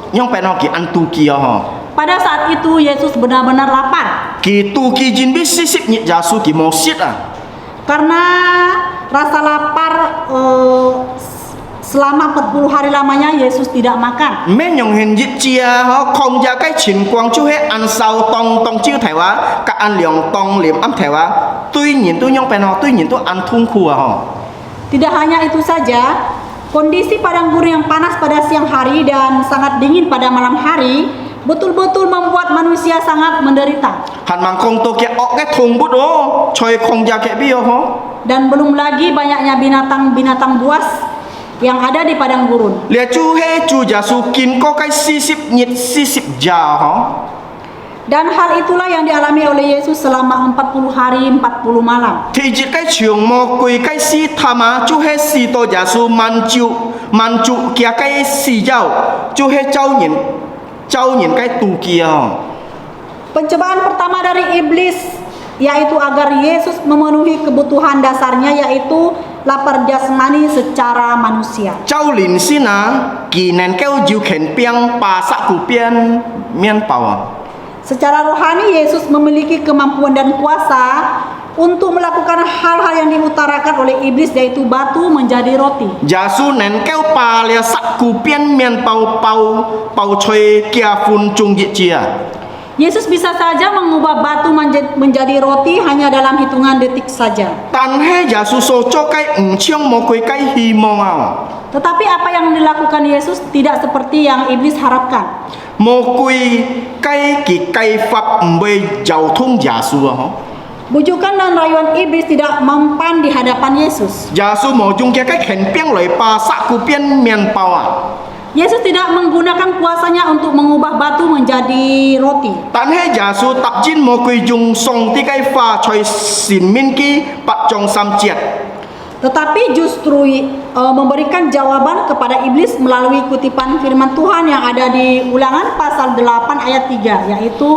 S2: yang pen ho ki an tu ki ho.
S3: Pada saat itu Yesus benar-benar lapar
S2: Ki tu ki jin bi sisip ni jasu ki mo sit a.
S3: karena rasa lapar. Selama 40 hari lamanya Yesus tidak makan.
S2: Men yong hin jit chia ho khom ja cái chin quang chu he an sao tong chiu thai wa ka an liang tong lim am thai wa tui nhìn tu yong pen ho tui nhìn tu an thung khu a ho.
S3: Tidak hanya itu saja, kondisi padang gurun yang panas pada siang hari dan sangat dingin pada malam hari betul-betul membuat manusia sangat menderita.
S2: Han mang kong to kia ok cái thùng bút o choi kong ja ke bi ho.
S3: Dan belum lagi banyaknya binatang-binatang buas yang ada di padang gurun.
S2: Lia chu he chu jasu kin ko kai sisip nyit sisip ja ho.
S3: Dan hal itulah yang dialami oleh Yesus selama 40 hari 40 malam.
S2: Thì jit kai chiong mo kui kai si thama chu he si to jasu man chu kia kai si jau chu he chau nhìn kai tu kia ho.
S3: Pencobaan pertama dari iblis yaitu agar Yesus memenuhi kebutuhan dasarnya yaitu lapar jasmani secara manusia.
S2: Chau lin sina ki nen keu jiu khen piang pa sa ku pian mian pau.
S3: Secara rohani Yesus memiliki kemampuan dan kuasa untuk melakukan hal-hal yang diutarakan oleh iblis yaitu batu menjadi roti.
S2: Jasu nen keu pa lia sa ku pian mian pau choi kia fun chung jit chia.
S3: Yesus bisa saja mengubah batu menjadi roti hanya dalam hitungan detik saja.
S2: Tan he jasu so cho kai chiong mo kui kai hi mo ngao.
S3: Tetapi apa yang dilakukan Yesus tidak seperti yang iblis harapkan.
S2: Mo kui kai ki kai fap mbei jau thung jasu ho.
S3: Bujukan dan rayuan iblis tidak mempan di hadapan Yesus.
S2: Jasu mo jung kia kai khen piang loi pa sa ku pian mian pau a.
S3: Yesus tidak menggunakan kuasanya untuk mengubah batu menjadi roti.
S2: Tan he jasu tap jin mo kui jung song ti kai fa choi sin min ki pat chong sam chiat.
S3: Tetapi justru memberikan jawaban kepada iblis melalui kutipan firman Tuhan yang ada di Ulangan pasal 8 ayat 3 yaitu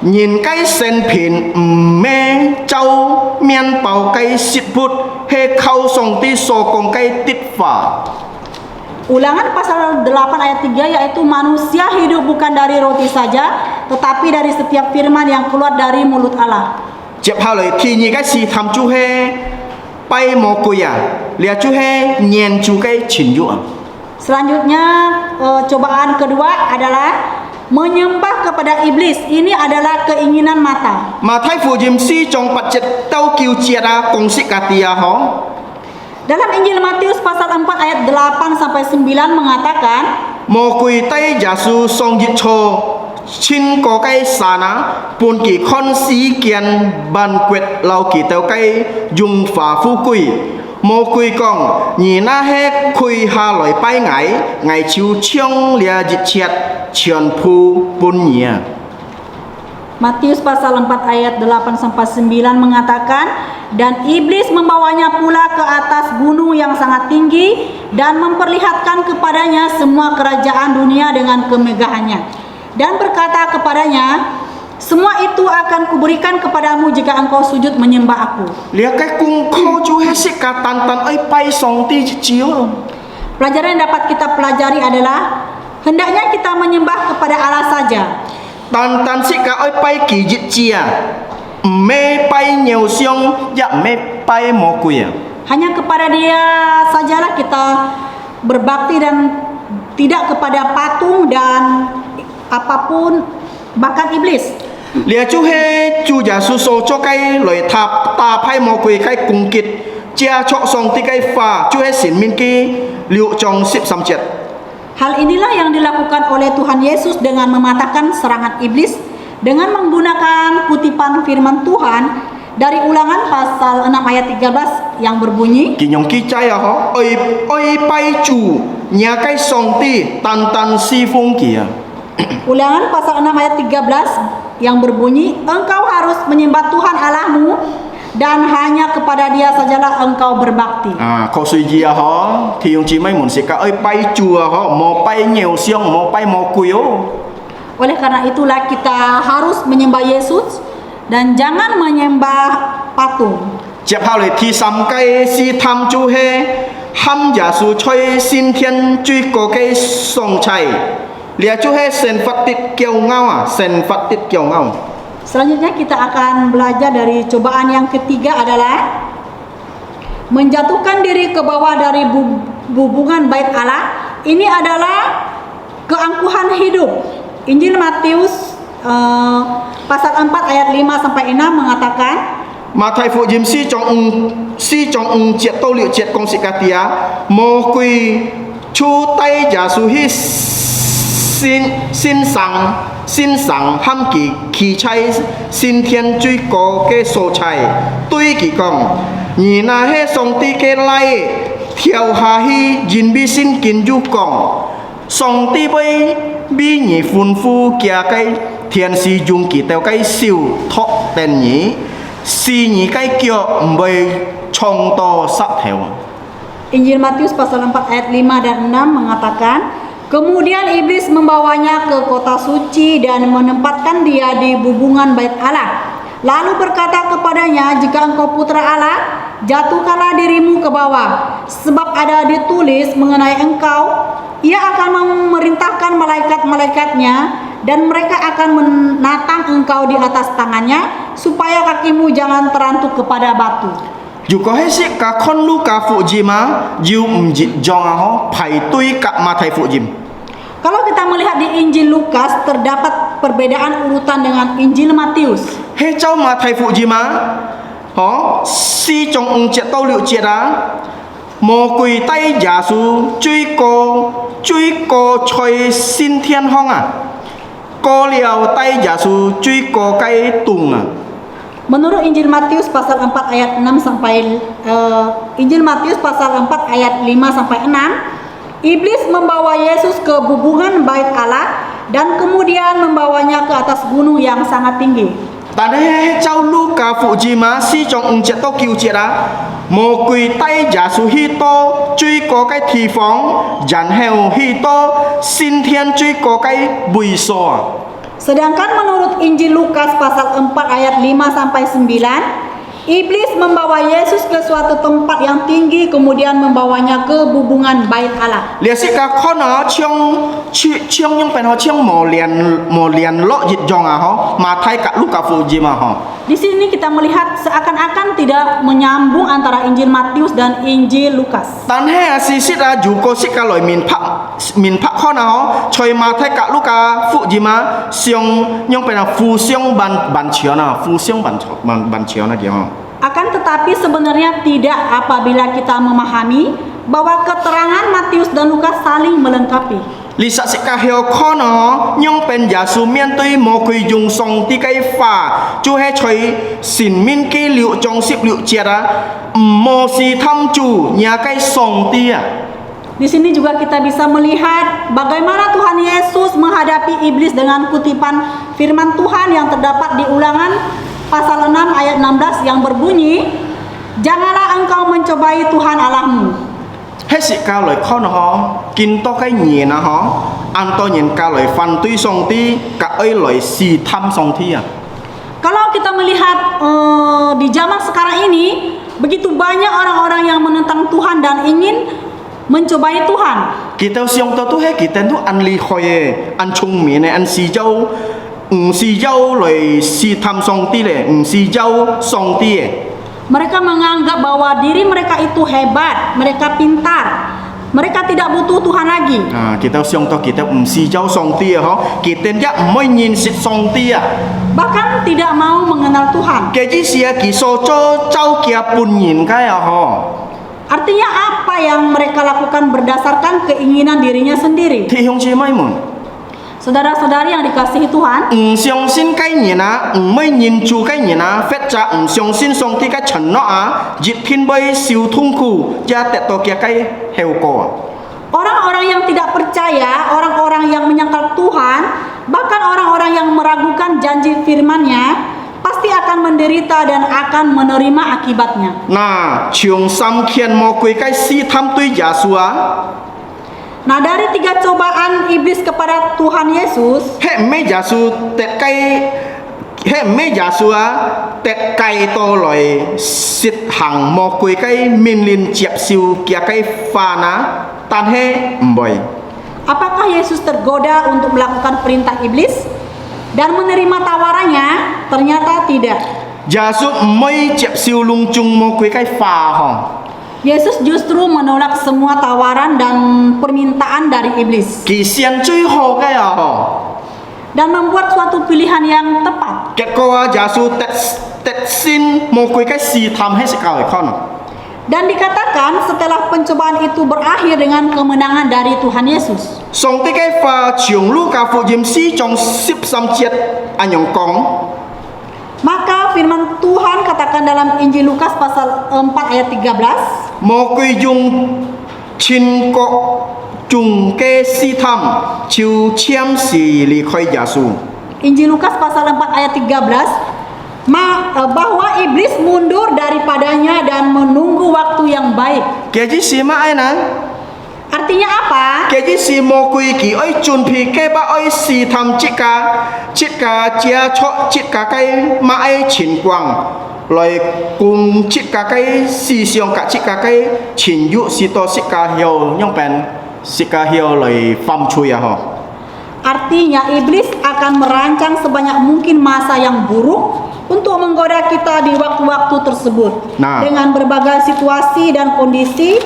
S2: Nhìn cái sen pin me châu mian pau cái sit put he khâu song ti so kong cái tit fa.
S3: Ulangan pasal 8 ayat 3 yaitu manusia hidup bukan dari roti saja tetapi dari setiap firman yang keluar dari mulut Allah.
S2: Chep hao loi thi ni cái si tham chu he pai mo ku ya lia chu he nyen chu cái chin yu.
S3: Selanjutnya cobaan kedua adalah menyembah kepada iblis. Ini adalah keinginan mata.
S2: Ma thai fu jim si chong pat chet tau kiu chia da kong si katia ho.
S3: Dalam Injil Matius pasal 4 ayat 8 sampai 9 mengatakan,
S2: Mo kui tai jasu song jit cho chin ko kai sana pun ki khon si kian ban kwet lau ki teu kai jung fa fu kui. Mo kui kong ni na he kui ha loi pai ngai chiu chiong lia jit chiat chian pu pun nia.
S3: Matius pasal 4 ayat 8 sampai 9 mengatakan, dan iblis membawanya pula ke atas gunung yang sangat tinggi dan memperlihatkan kepadanya semua kerajaan dunia dengan kemegahannya dan berkata kepadanya, Semua itu akan kuberikan kepadamu jika engkau sujud menyembah aku.
S2: Lia cái cung kho chú hết sức cả tan tan ấy bay song ti chiếu.
S3: Pelajaran yang dapat kita pelajari adalah hendaknya kita menyembah kepada Allah saja.
S2: Tan tan sức cả ấy bay kỳ dịch chia. Mê bay nhiều xiong, ya mê bay mò quỷ.
S3: Hanya kepada Dia sajalah kita berbakti dan tidak kepada patung dan apapun, bahkan iblis.
S2: Lia chú hết chú giả su số cho cái lời tháp ta bay mò quỷ cái cung kít chia cho song ti cái pha chú hết xin min ki liu trong sip sam chet.
S3: Hal inilah yang dilakukan oleh Tuhan Yesus dengan mematahkan serangan iblis dengan menggunakan kutipan firman Tuhan dari Ulangan pasal 6 ayat 13 yang berbunyi,
S2: Kỳ nhong ki chai ho oi bay chu nhà cái song ti tan tan si phong kia.
S3: Ulangan pasal 6 ayat 13 yang berbunyi, engkau harus menyembah Tuhan Allahmu dan hanya kepada Dia sajalah engkau berbakti.
S2: Câu suy gì ho thì ông chị mấy muốn sẽ cả ơi bay chùa ho mò bay nhiều xiong mò bay mò kuyo.
S3: Oleh karena itulah kita harus menyembah Yesus dan jangan menyembah patung.
S2: Tiếp theo là thì sam cái si tham chu he ham giả su chơi xin thiên truy có cái song chai. Lia chu he sen phát tít kiêu ngao sen phát tít kiêu ngao.
S3: Selanjutnya kita akan belajar dari cobaan yang ketiga adalah menjatuhkan diri ke bawah dari hubungan bait Allah. Ini adalah keangkuhan hidup. Injil Matius pasal 4 ayat 5 sampai 6 mengatakan,
S2: Mà thầy phụ diêm si trong triệt tô liệu triệt công sĩ cả tía mô quy chu tay giả su hi xin sẵn ham kỳ kỳ chay xin thiên truy có cái số chay tuy kỳ công nhìn na hết song ti cái lai theo hà hi dinh bi xin kín du công song ti bay bi nhị phun phu kia cái thiên si dùng kỳ teo cái siêu thọ tên nhị si nhị cái kia mày chong to sát theo.
S3: Injil Matius pasal 4 ayat 5 dan 6 mengatakan, kemudian iblis membawanya ke kota suci dan menempatkan dia di hubungan bait Allah. Lalu berkata kepadanya, jika engkau putra Allah, jatuhkanlah dirimu ke bawah, sebab ada ditulis mengenai engkau, Ia akan memerintahkan malaikat-malaikatnya dan mereka akan menatang engkau di atas tangannya supaya kakimu jangan terantuk kepada batu.
S2: Dù có hết sức cả con lu cả phụ gì mà dù dịch dòng họ phải tuy cả mà thầy phụ gì.
S3: Kalau kita melihat di Injil Lukas terdapat perbedaan urutan dengan Injil Matius.
S2: Hết cháu mà thầy phụ gì mà họ si trong chết tao liệu chết á mò quỳ tay giả su truy cô chơi xin thiên hong cô liều tay giả su truy cô cái tùng
S3: Menurut Injil Matius pasal 4 ayat 6 sampai Injil Matius pasal 4 ayat 5 sampai 6, iblis membawa Yesus ke hubungan bait Allah dan kemudian membawanya ke atas gunung yang sangat tinggi.
S2: Tadi cháu lu cả phụ gì mà si trong chết tao kêu chết á mò quỳ tay giả su hi to truy có cái thị phóng dàn heo hi to xin thiên truy có cái bùi sò.
S3: Sedangkan menurut Injil Lukas pasal 4 ayat 5 sampai 9, iblis membawa Yesus ke suatu tempat yang tinggi kemudian membawanya ke hubungan bait Allah.
S2: Lihat sih kak kono ciong yang pen ho ciong mau lian lo jit jong ho matai kak lu kak fuji mah ho.
S3: Di sini kita melihat seakan-akan tidak menyambung antara Injil Matius dan Injil Lukas.
S2: Tan he si sit a ju ko sik ka loi min pak kono ho choi matai kak lu kak fuji mah siong yang pen fu siong ban chiao na fu siong ban chiao na dia ho.
S3: Akan tetapi sebenarnya tidak apabila kita memahami bahwa keterangan Matius dan Lukas saling melengkapi.
S2: Lisa sika heo kono nyong pen ya su mian tui mo kui jung song ti kai fa chu he choi sin min ki liu chong sip liu chiara mo si tham chu nya kai song ti a.
S3: Di sini juga kita bisa melihat bagaimana Tuhan Yesus menghadapi iblis dengan kutipan firman Tuhan yang terdapat di Ulangan pasal 6 ayat 16 yang berbunyi, janganlah engkau mencobai Tuhan Allahmu.
S2: Hết sĩ cao lời khó nó ho kinh to cái nhẹ nó ho Antonin kaloi fan tui song ti ka oi loi si tham song ti ya.
S3: Kalau kita melihat di zaman sekarang ini, begitu banyak orang-orang yang menentang Tuhan dan ingin mencobai Tuhan.
S2: Kita siang tu he kita tu an li khoye an chung mi ne an si jau loi si tham song ti le si jau song ti.
S3: Mereka menganggap bahwa diri mereka itu hebat, mereka pintar, mereka tidak butuh Tuhan lagi.
S2: Kita siang tu kita si jau song ti ho, kita ya moi nyin sit song ti ya.
S3: Bahkan tidak mau mengenal Tuhan.
S2: Keji sia ki so cho jau kia pun nyin kaya ho.
S3: Artinya apa yang mereka lakukan berdasarkan keinginan dirinya sendiri.
S2: Thi hong chi mai mun.
S3: Saudara-saudari yang dikasihi Tuhan,
S2: Xiong xin cái gì na, mới nhìn chú cái gì na, phép cha xiong xin song ti cái chân nó dịp thiên bay siêu thung khu, gia tẹt to kia cái heo co.
S3: orang-orang yang tidak percaya, orang-orang yang menyangkal Tuhan, bahkan orang-orang yang meragukan janji firman-Nya, pasti akan menderita dan akan menerima akibatnya.
S2: Nah, chiong sam kian mo kui cái si tham tui Yesua.
S3: Nah, dari 3 cobaan iblis kepada Tuhan Yesus,
S2: He me Yesu tẹt cái he me Yesua tẹt cái to loi sit hàng mo kui cái min lin chiap siu kia cái pha na tan he mboy.
S3: apakah Yesus tergoda untuk melakukan perintah iblis dan menerima tawarannya? Ternyata tidak.
S2: Yesu mới chiap siu lung chung mo kui cái pha hong.
S3: Yesus justru menolak semua tawaran dan permintaan dari iblis
S2: Kisian cuy ho kaya ho.
S3: dan membuat suatu pilihan yang tepat.
S2: Kết quả Yesu tet sin mo kui cái si tham hết sekali kon.
S3: Dan dikatakan setelah pencobaan itu berakhir dengan kemenangan dari Tuhan Yesus.
S2: Song ti cái pha chiong lu ka fu jim si trong sip sam chiet anyong kong.
S3: Maka firman Tuhan katakan dalam Injil Lukas pasal 4 ayat 13,
S2: Mo kui dung chin ko chung ke si tham chiu chiam si li khoi Yesu.
S3: Injil Lukas pasal 4 ayat 13, bahwa iblis mundur daripadanya dan menunggu waktu yang baik.
S2: Kia ji si ma ai na?
S3: Artinya apa?
S2: Kia ji si mo kui ki oi chun pi ke ba oi si tham chit ka chia cho chit ka kai ma ai chin quang. Loi cùng chit ka kai si siong ka chit ka kai chin yu si to si ka hiao nyong pen si ka hiao loi fam chui ya ho.
S3: Artinya iblis akan merancang sebanyak mungkin masa yang buruk untuk menggoda kita di waktu-waktu tersebut.
S2: Nah.
S3: Dengan berbagai situasi dan kondisi,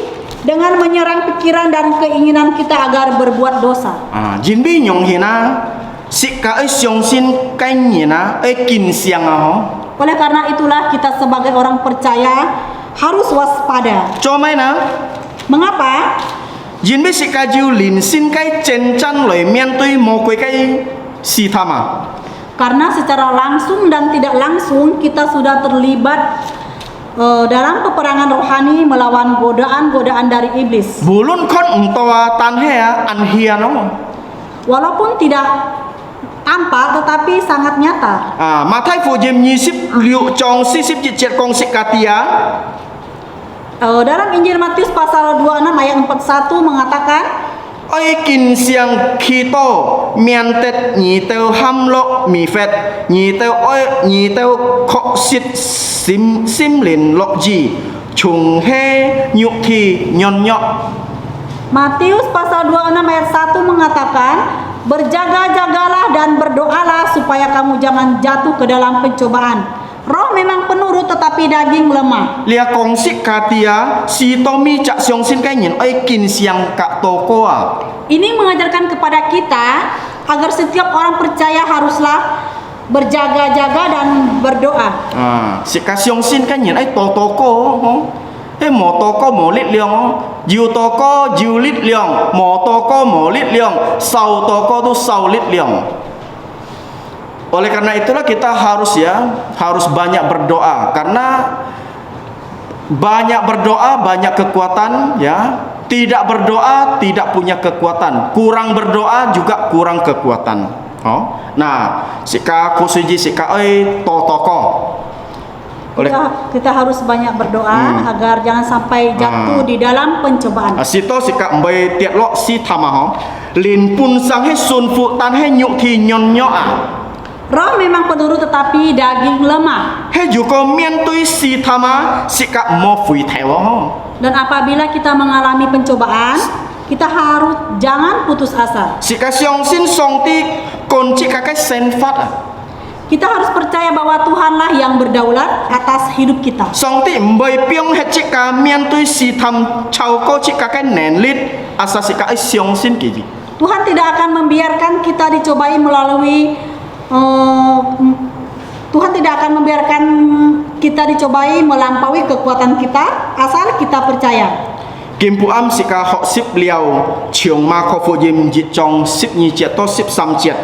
S3: dengan menyerang pikiran dan keinginan kita agar berbuat dosa.
S2: Jin bi nyong hina si ka ai siong sin kai ni na ai kin siang a ho.
S3: Oleh karena itulah kita sebagai orang percaya harus waspada.
S2: Cho mai na
S3: Mengapa?
S2: Jin bi si ka jiu lin sin kai chen chan loi mian tui mo kui kai si tham a.
S3: Karena secara langsung dan tidak langsung kita sudah terlibat dalam peperangan rohani melawan godaan-godaan dari iblis.
S2: Bulun kon ungtoa tan he an hian no.
S3: Walaupun tidak ampak tetapi sangat nyata.
S2: Matai fu jim nyi sip liu chong si sip jit jet kong sik katia.
S3: Dalam Injil Matius pasal 26 ayat 41 mengatakan,
S2: Oi kin siang kito mian tet nyi teu ham lo mi fet nyi teu oi nyi teu kho sit sim lin lo ji chung he nyuk thi nyon nyok.
S3: Matius pasal 26 ayat 1 mengatakan, berjaga-jagalah dan berdoalah supaya kamu jangan jatuh ke dalam pencobaan. Roh memang penurut tetapi daging lemah.
S2: Lia kong sik katia si Tommy cak siong sin kai nyin oi kin siang kak toko a.
S3: Ini mengajarkan kepada kita agar setiap orang percaya haruslah berjaga-jaga dan berdoa.
S2: Si ka siong sin kai nyin ai to toko ho. Mo toko mo lit liang ho. Jiu toko jiu lit liang, mo toko mo lit liang, sau toko tu sau lit liang. Oleh karena itulah kita harus banyak berdoa karena banyak berdoa banyak kekuatan ya. Tidak berdoa tidak punya kekuatan. Kurang berdoa juga kurang kekuatan. Oh. Nah, sika kusuji sika oi to toko.
S3: Kita harus banyak berdoa agar jangan sampai jatuh di dalam pencobaan.
S2: Sito sikak mbai tiat lok si thama ho lin pun sang he sun fu tan he nyuk thi nyon nyo a
S3: Roh memang penurut tetapi daging lemah.
S2: he ju ko mien tui si thama sikak mo fui thewo ho
S3: Dan apabila kita mengalami pencobaan, kita harus jangan putus asa.
S2: sikak siong sin song ti kon sikak kai sen fat a
S3: Kita harus percaya bahwa Tuhanlah yang berdaulat atas hidup kita.
S2: song ti mbai piong he sikak mien tui si tham chau ko sikak kai nen lit asa sikak ai siong sin ki ji
S3: Tuhan tidak akan membiarkan kita dicobai melalui Tuhan tidak akan membiarkan kita dicobai melampaui kekuatan kita asal kita percaya.
S2: Kim pu am sika hok sip liao chiong ma ko fu jim jit chong sip nyi chiat to sip sam chiat.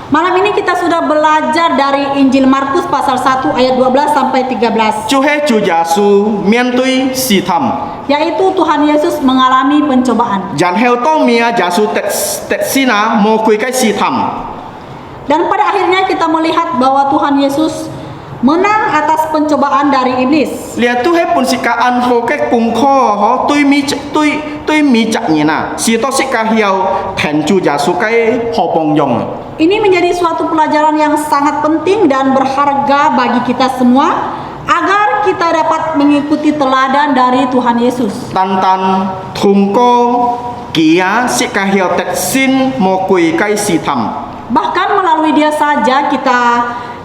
S3: Malam ini kita sudah belajar dari Injil Markus pasal 1 ayat 12 sampai 13.
S2: Chu he chu jasu mien tui si tham.
S3: Yaitu Tuhan Yesus mengalami pencobaan.
S2: Jan heo to mia jasu tet sina mo kui kai si tham.
S3: Dan pada akhirnya kita melihat bahwa Tuhan Yesus menang atas pencobaan dari iblis.
S2: Lia tu he pun sika an ho kai kung kho ho tui mi chak nyi na. Si to sika hiao ten chu jasu kai ho pong yong.
S3: Ini menjadi suatu pelajaran yang sangat penting dan berharga bagi kita semua agar kita dapat mengikuti teladan dari Tuhan Yesus.
S2: Tan thung ko kia sika hiao tet sin mo kui kai si tham.
S3: Bahkan melalui dia saja kita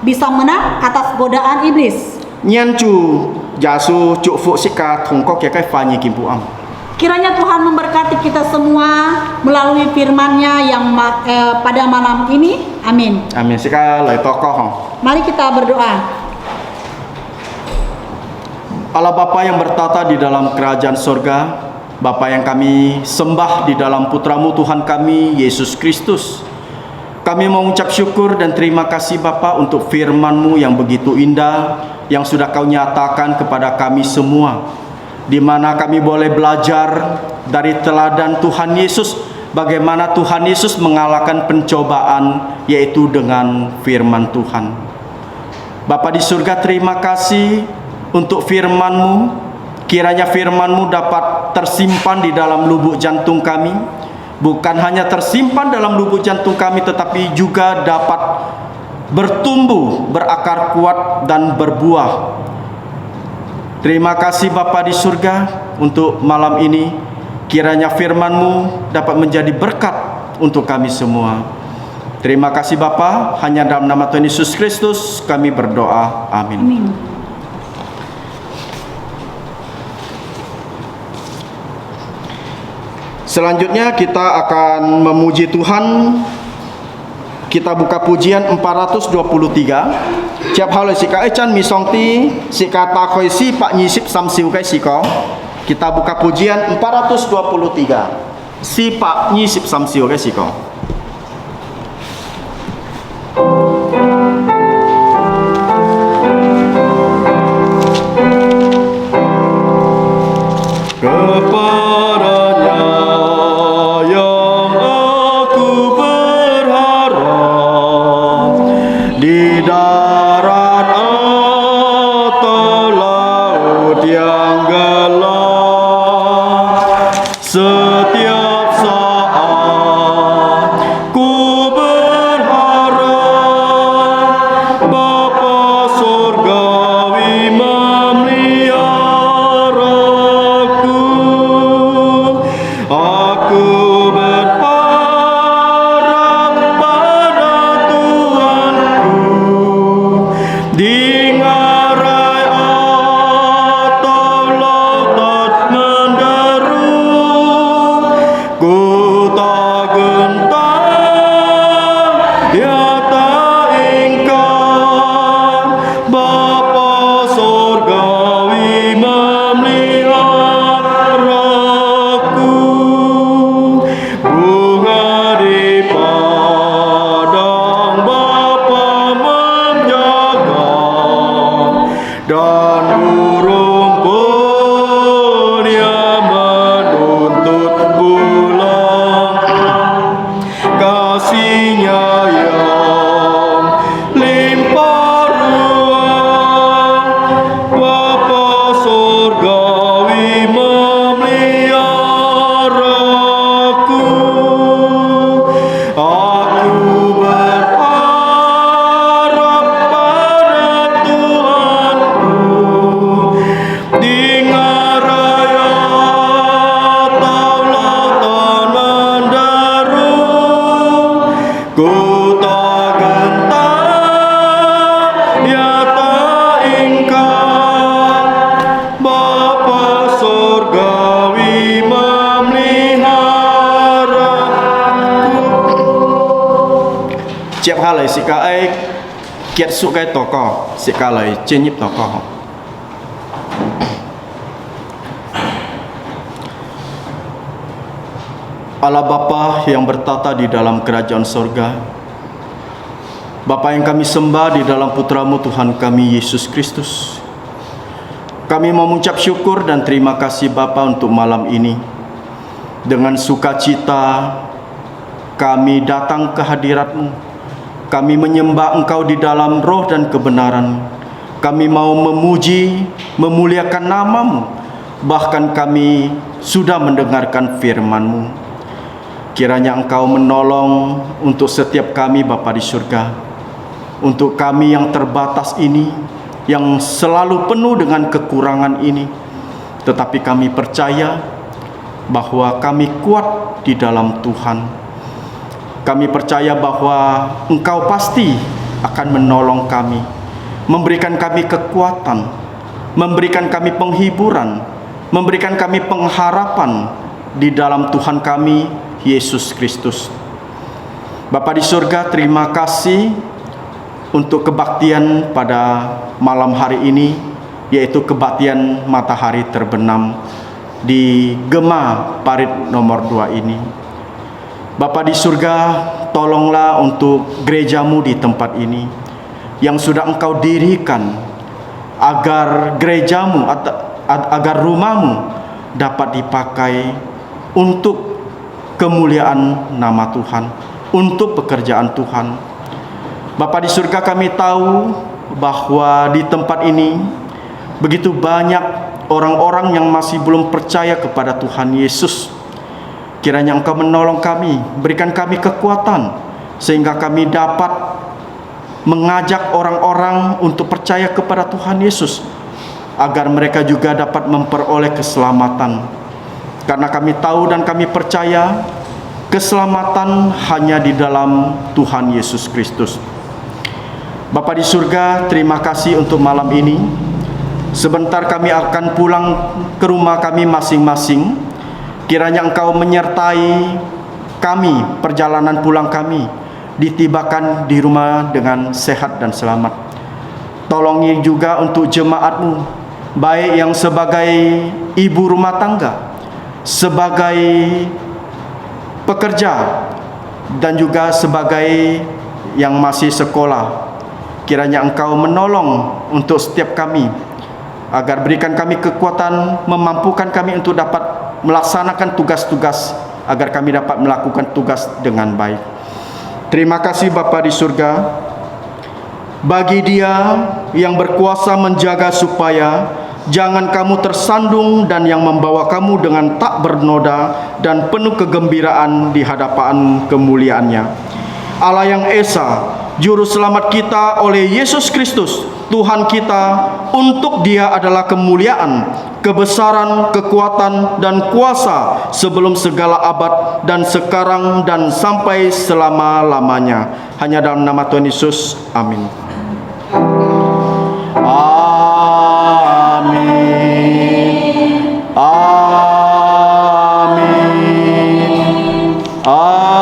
S3: bisa menang atas godaan iblis.
S2: Nyan chu jasu cuk fu sika thung ko kia kai fa nyi kim pu am.
S3: Kiranya Tuhan memberkati kita semua melalui firman-Nya yang pada malam ini. Amin.
S2: Amin. Sika lai tokoh ho.
S3: Mari kita berdoa.
S2: Allah Bapa yang bertata di dalam kerajaan sorga, Bapa yang kami sembah di dalam putramu Tuhan kami Yesus Kristus. Kami mengucap syukur dan terima kasih Bapa untuk firman-Mu yang begitu indah yang sudah Kau nyatakan kepada kami semua, di mana kami boleh belajar dari teladan Tuhan Yesus, bagaimana Tuhan Yesus mengalahkan pencobaan yaitu dengan firman Tuhan. Bapa di surga, terima kasih untuk firman-Mu. Kiranya firman-Mu dapat tersimpan di dalam lubuk jantung kami. Bukan hanya tersimpan dalam lubuk jantung kami, tetapi juga dapat bertumbuh, berakar kuat dan berbuah. Terima kasih Bapa di surga untuk malam ini. Kiranya firman-Mu dapat menjadi berkat untuk kami semua. Terima kasih Bapa, hanya dalam nama Tuhan Yesus Kristus kami berdoa. Amin.
S3: Amin.
S2: Selanjutnya kita akan memuji Tuhan. Kita buka pujian 423. Ciap halo sika echan misongti sika ta khoi si pak nyisip samsiu kai siko. Kita buka pujian 423. Si pak nyisip samsiu kai siko. Setiap saat ku berharap lai sika ai kiat su kai toko sika lai cenyip toko. Allah Bapa yang bertata di dalam kerajaan sorga, Bapa yang kami sembah di dalam putramu Tuhan kami Yesus Kristus, kami mau mengucap syukur dan terima kasih Bapa untuk malam ini. Dengan sukacita kami datang ke hadirat-Mu. Kami menyembah Engkau di dalam roh dan kebenaran. Kami mau memuji, memuliakan nama-Mu. Bahkan kami sudah mendengarkan firman-Mu. Kiranya Engkau menolong untuk setiap kami Bapa di surga. Untuk kami yang terbatas ini, yang selalu penuh dengan kekurangan ini. Tetapi kami percaya bahwa kami kuat di dalam Tuhan. Kami percaya bahwa Engkau pasti akan menolong kami, memberikan kami kekuatan, memberikan kami penghiburan, memberikan kami pengharapan di dalam Tuhan kami Yesus Kristus. Bapa di surga, terima kasih untuk kebaktian pada malam hari ini, yaitu kebaktian matahari terbenam di Gema Parit nomor 2 ini. Bapa di surga, tolonglah untuk gerejamu di tempat ini yang sudah Engkau dirikan, agar gerejamu, agar rumahmu dapat dipakai untuk kemuliaan nama Tuhan, untuk pekerjaan Tuhan. Bapa di surga, kami tahu bahwa di tempat ini begitu banyak orang-orang yang masih belum percaya kepada Tuhan Yesus. Kiranya Engkau menolong kami, berikan kami kekuatan, sehingga kami dapat mengajak orang-orang untuk percaya kepada Tuhan Yesus, agar mereka juga dapat memperoleh keselamatan. Karena kami tahu dan kami percaya keselamatan hanya di dalam Tuhan Yesus Kristus. Bapa di surga, terima kasih untuk malam ini. Sebentar kami akan pulang ke rumah kami masing-masing. Kiranya Engkau menyertai kami, perjalanan pulang kami, ditibakan di rumah dengan sehat dan selamat. Tolongi juga untuk jemaat-Mu, baik yang sebagai ibu rumah tangga, sebagai pekerja, dan juga sebagai yang masih sekolah. Kiranya Engkau menolong untuk setiap kami, agar berikan kami kekuatan, memampukan kami untuk dapat melaksanakan tugas-tugas, agar kami dapat melakukan tugas dengan baik. Terima kasih Bapa di surga, bagi Dia yang berkuasa menjaga supaya jangan kamu tersandung, dan yang membawa kamu dengan tak bernoda dan penuh kegembiraan di hadapan kemuliaannya. Allah yang Esa, Juru Selamat kita oleh Yesus Kristus, Tuhan kita, untuk Dia adalah kemuliaan, kebesaran, kekuatan, dan kuasa sebelum segala abad, dan sekarang, dan sampai selama-lamanya. Hanya dalam nama Tuhan Yesus. Amin. Amin. Amin. Amin. Amin.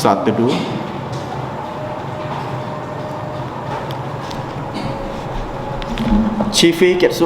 S2: 1, 2. Chief kiat su